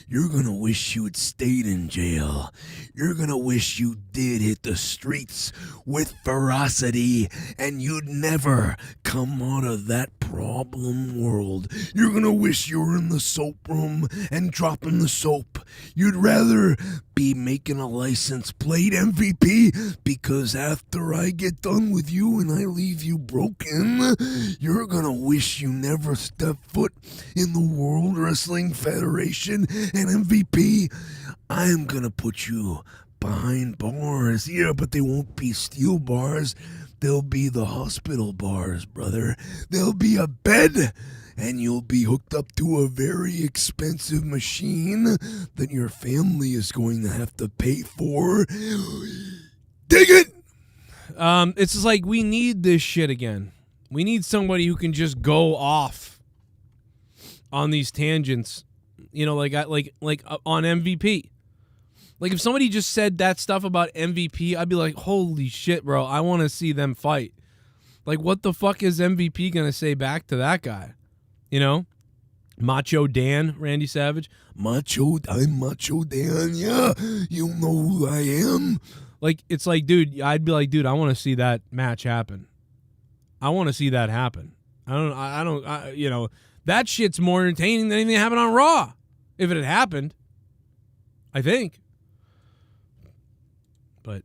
you're gonna wish you'd stayed in jail. You're gonna wish you did hit the streets with ferocity and you'd never come out of that problem world. You're gonna wish you were in the soap room and dropping the soap. You'd rather be making a license plate, MVP, because after I get done with you and I leave you broken, you're gonna wish you never stepped foot in the World Wrestling Federation. And MVP, I am gonna put you behind bars. Yeah, but they won't be steel bars. They'll be the hospital bars, brother. There'll be a bed, and you'll be hooked up to a very expensive machine that your family is going to have to pay for. Dig it! It's just like we need this shit again. We need somebody who can just go off on these tangents, like on MVP. Like if somebody just said that stuff about MVP, I'd be like, holy shit, bro, I want to see them fight. Like what the fuck is MVP gonna say back to that guy? Macho Dan, Randy Savage. I'm Macho Dan, yeah. You know who I am. Like, it's like, dude, I'd be like, dude, I want to see that match happen. I want to see that happen. That shit's more entertaining than anything that happened on Raw. If it had happened, I think. But,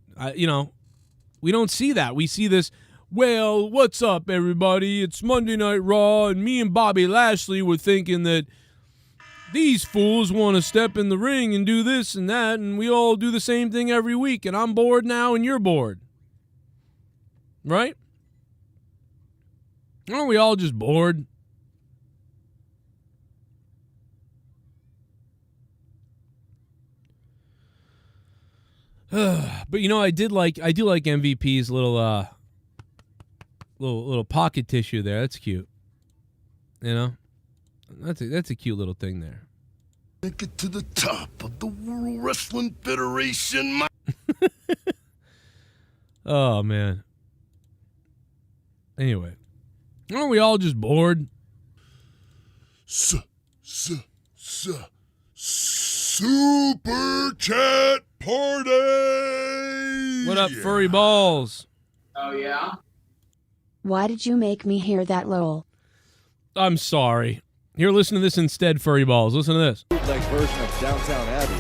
we don't see that. We see this, well, what's up, everybody? It's Monday Night Raw, and me and Bobby Lashley were thinking that these fools want to step in the ring and do this and that, and we all do the same thing every week, and I'm bored now, and you're bored. Right? Aren't we all just bored? But I do like MVP's little pocket tissue there. That's cute. That's a cute little thing there. Make it to the top of the World Wrestling Federation. Oh man. Anyway, aren't we all just bored? Super Chat Party! What up, furry balls? Oh, yeah? Why did you make me hear that, lol? I'm sorry. Here, listen to this instead, furry balls. Listen to this. Bootleg version of Downtown Abbey.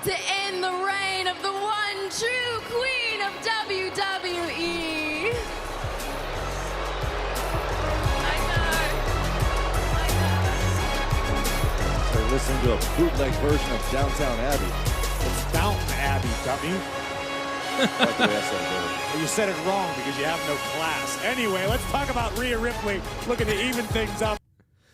To end the reign of the one true queen of WWE. They're listening to a bootleg version of Downtown Abbey. It's Downton Abbey, dummy. Like the way I said it, brother. You said it wrong because you have no class. Anyway, let's talk about Rhea Ripley looking to even things up.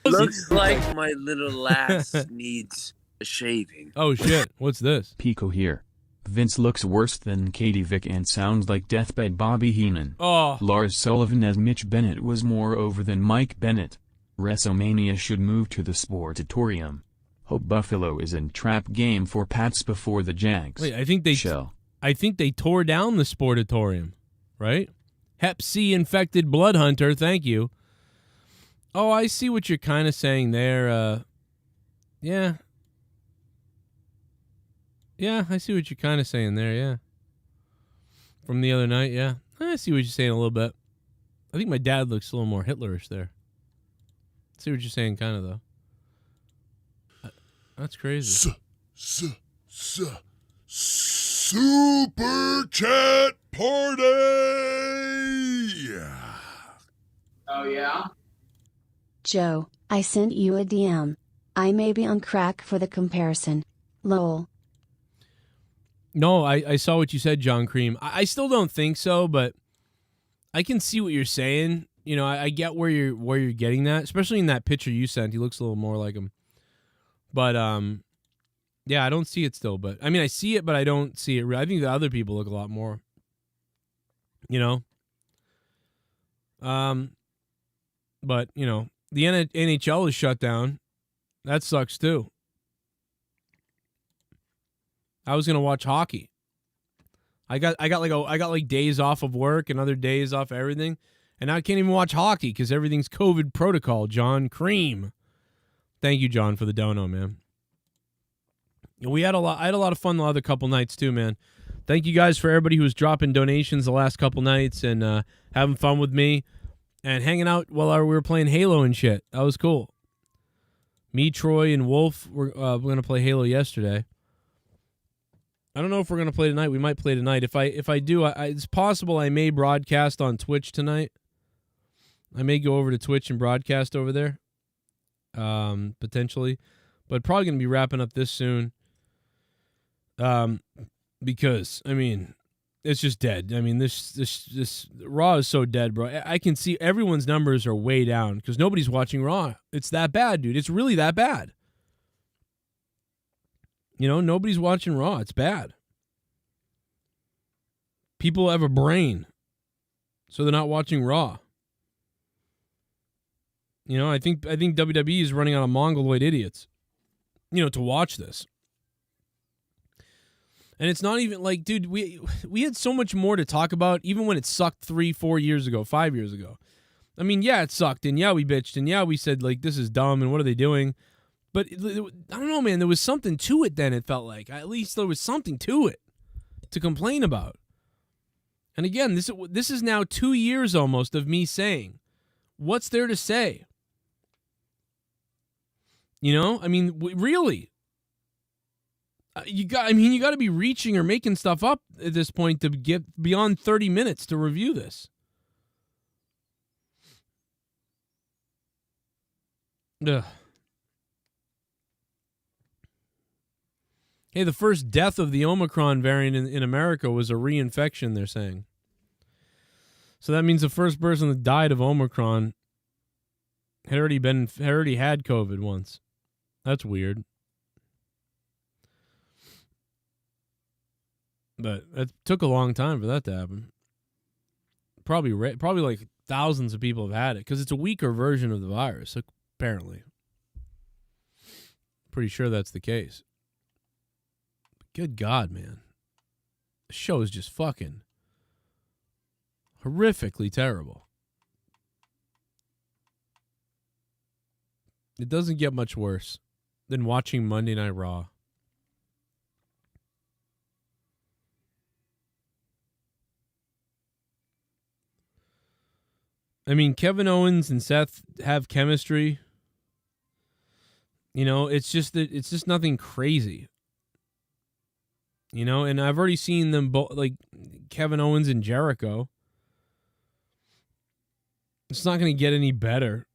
Looks like my little lass needs a shaving. Oh shit, what's this? Pico here. Vince looks worse than Katie Vick and sounds like Deathbed Bobby Heenan. Oh. Lars Sullivan as Mitch Bennett was more over than Mike Bennett. WrestleMania should move to the Sportatorium. Hope Buffalo is in trap game for Pats before the Jags. Wait, I think they tore down the Sportatorium, right? Hep C infected blood hunter, thank you. Oh, I see what you're kind of saying there. Yeah. Yeah, I see what you're kind of saying there, yeah. From the other night, yeah. I see what you're saying a little bit. I think my dad looks a little more Hitlerish there. I see what you're saying kind of, though. That's crazy. Super Chat Party! Oh, yeah? Joe, I sent you a DM. I may be on crack for the comparison. Lol. No, I saw what you said, John Cream. I still don't think so, but I can see what you're saying. I get where you're getting that, especially in that picture you sent. He looks a little more like him. But yeah, I don't see it still. But I mean, I see it, but I don't see it. I think the other people look a lot more. But the NHL is shut down. That sucks too. I was gonna watch hockey. I got like days off of work and other days off of everything, and now I can't even watch hockey because everything's COVID protocol. John Cream, thank you, John, for the dono, man. I had a lot of fun the other couple nights too, man. Thank you guys for everybody who was dropping donations the last couple nights and having fun with me and hanging out while we were playing Halo and shit. That was cool. Me, Troy, and Wolf were gonna play Halo yesterday. I don't know if we're going to play tonight. We might play tonight. If I do, it's possible I may broadcast on Twitch tonight. I may go over to Twitch and broadcast over there, potentially. But probably going to be wrapping up this soon. Because, I mean, it's just dead. I mean, this Raw is so dead, bro. I can see everyone's numbers are way down because nobody's watching Raw. It's that bad, dude. It's really that bad. Nobody's watching Raw. It's bad. People have a brain, so they're not watching Raw. You know, I think WWE is running out of mongoloid idiots, you know, to watch this. And it's not even like, dude, we had so much more to talk about, even when it sucked 3-4 years ago, 5 years ago. I mean, yeah, it sucked, and yeah, we bitched, and yeah, we said, like, this is dumb, and what are they doing? But, I don't know, man, there was something to it then, it felt like. At least there was something to it to complain about. And again, this is now 2 years almost of me saying, what's there to say? You know, I mean, really, you got to be reaching or making stuff up at this point to get beyond 30 minutes to review this. Ugh. Hey, the first death of the Omicron variant in America was a reinfection, they're saying. So that means the first person that died of Omicron had already had COVID once. That's weird. But it took a long time for that to happen. Probably like thousands of people have had it because it's a weaker version of the virus, apparently. Pretty sure that's the case. Good God, man. The show is just fucking horrifically terrible. It doesn't get much worse than watching Monday Night Raw. I mean, Kevin Owens and Seth have chemistry. You know, it's just nothing crazy. You know, and I've already seen them both, like Kevin Owens and Jericho. It's not going to get any better.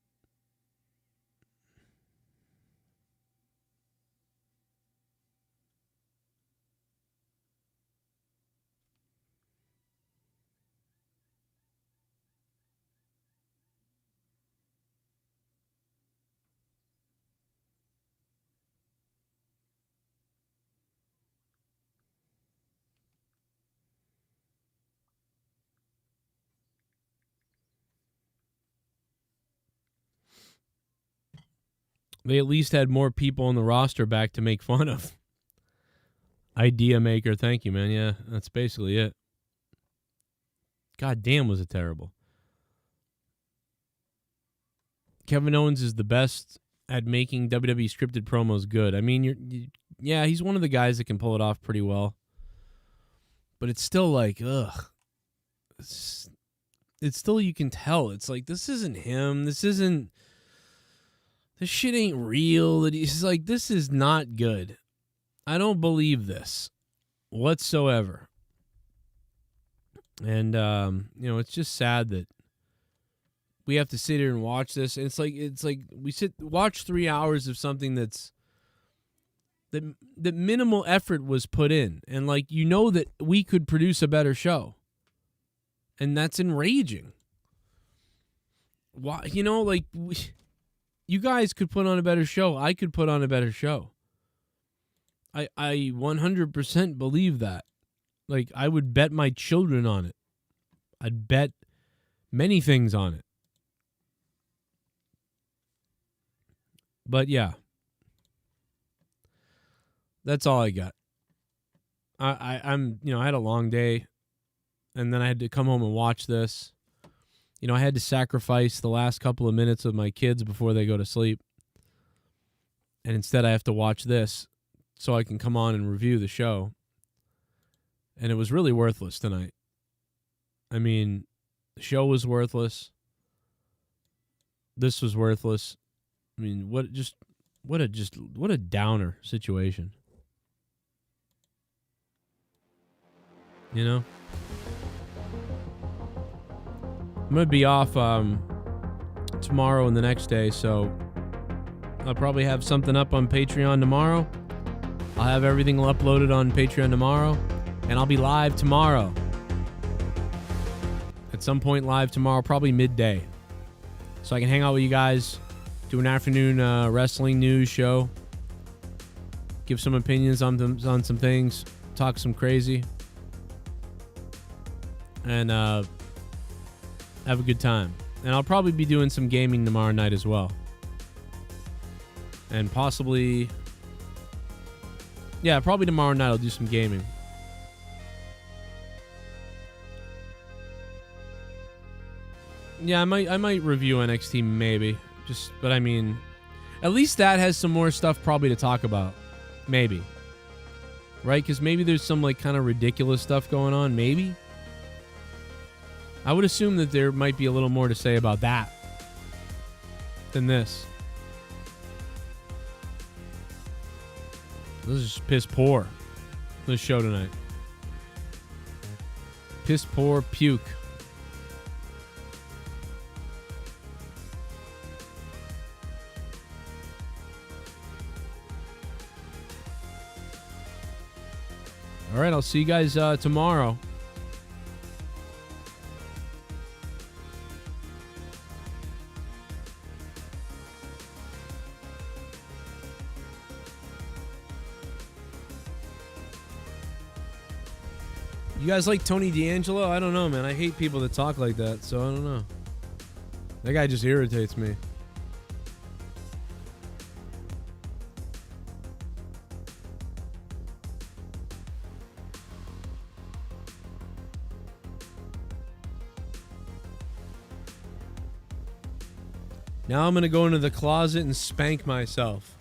They at least had more people on the roster back to make fun of. Idea maker, thank you, man. Yeah, that's basically it. God damn, was it terrible. Kevin Owens is the best at making WWE scripted promos good. I mean, yeah, he's one of the guys that can pull it off pretty well. But it's still like, ugh. It's still, you can tell. It's like, this isn't him. This shit ain't real. He's like, this is not good. I don't believe this whatsoever. And, you know, it's just sad that we have to sit here and watch this. And it's like we watch 3 hours of something that minimal effort was put in. And like, you know that we could produce a better show. And that's enraging. Why, you know, like, you guys could put on a better show. I could put on a better show. I 100% believe that. Like, I would bet my children on it. I'd bet many things on it. But yeah. That's all I got. I'm, you know, I had a long day, and then I had to come home and watch this. You know, I had to sacrifice the last couple of minutes of my kids before they go to sleep. And instead I have to watch this so I can come on and review the show. And it was really worthless tonight. I mean, the show was worthless. This was worthless. I mean, what a downer situation. You know? I'm going to be off tomorrow and the next day, so I'll probably have something up on Patreon tomorrow. I'll have everything uploaded on Patreon tomorrow, and I'll be live tomorrow. At some point live tomorrow, probably midday. So I can hang out with you guys, do an afternoon wrestling news show, give some opinions on some things, talk some crazy. and have a good time. And I'll probably be doing some gaming tomorrow night as well. And possibly... yeah, probably tomorrow night I'll do some gaming. Yeah, I might review NXT maybe. But I mean, at least that has some more stuff probably to talk about. Maybe. Right? Because maybe there's some like kind of ridiculous stuff going on. Maybe. I would assume that there might be a little more to say about that than this. This is just piss poor. This show tonight. Piss poor puke. All right, I'll see you guys tomorrow. You guys like Tony D'Angelo? I don't know, man. I hate people that talk like that, so I don't know. That guy just irritates me. Now I'm going to go into the closet and spank myself.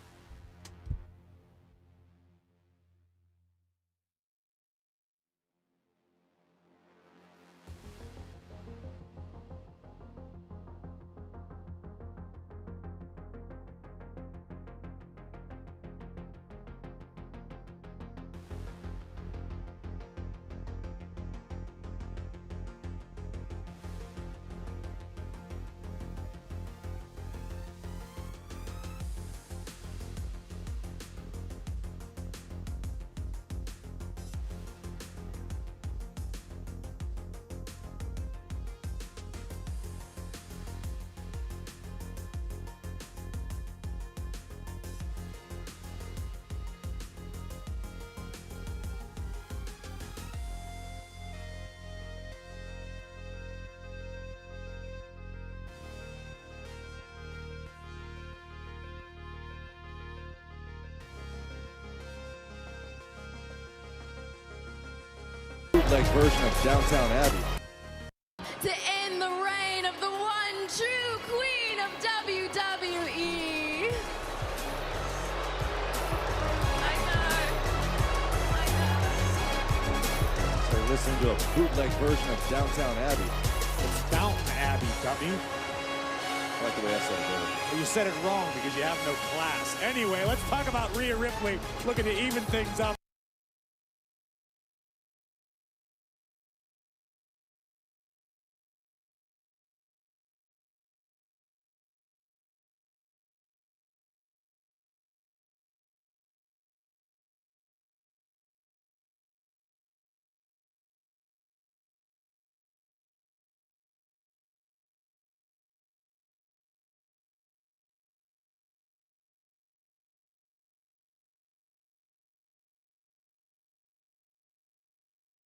Bootleg version of Downtown Abbey. To end the reign of the one true queen of WWE. So you're listening to a bootleg version of Downtown Abbey. It's Downton Abbey, dummy. I like the way I said it earlier. Well, you said it wrong because you have no class. Anyway, let's talk about Rhea Ripley looking to even things up.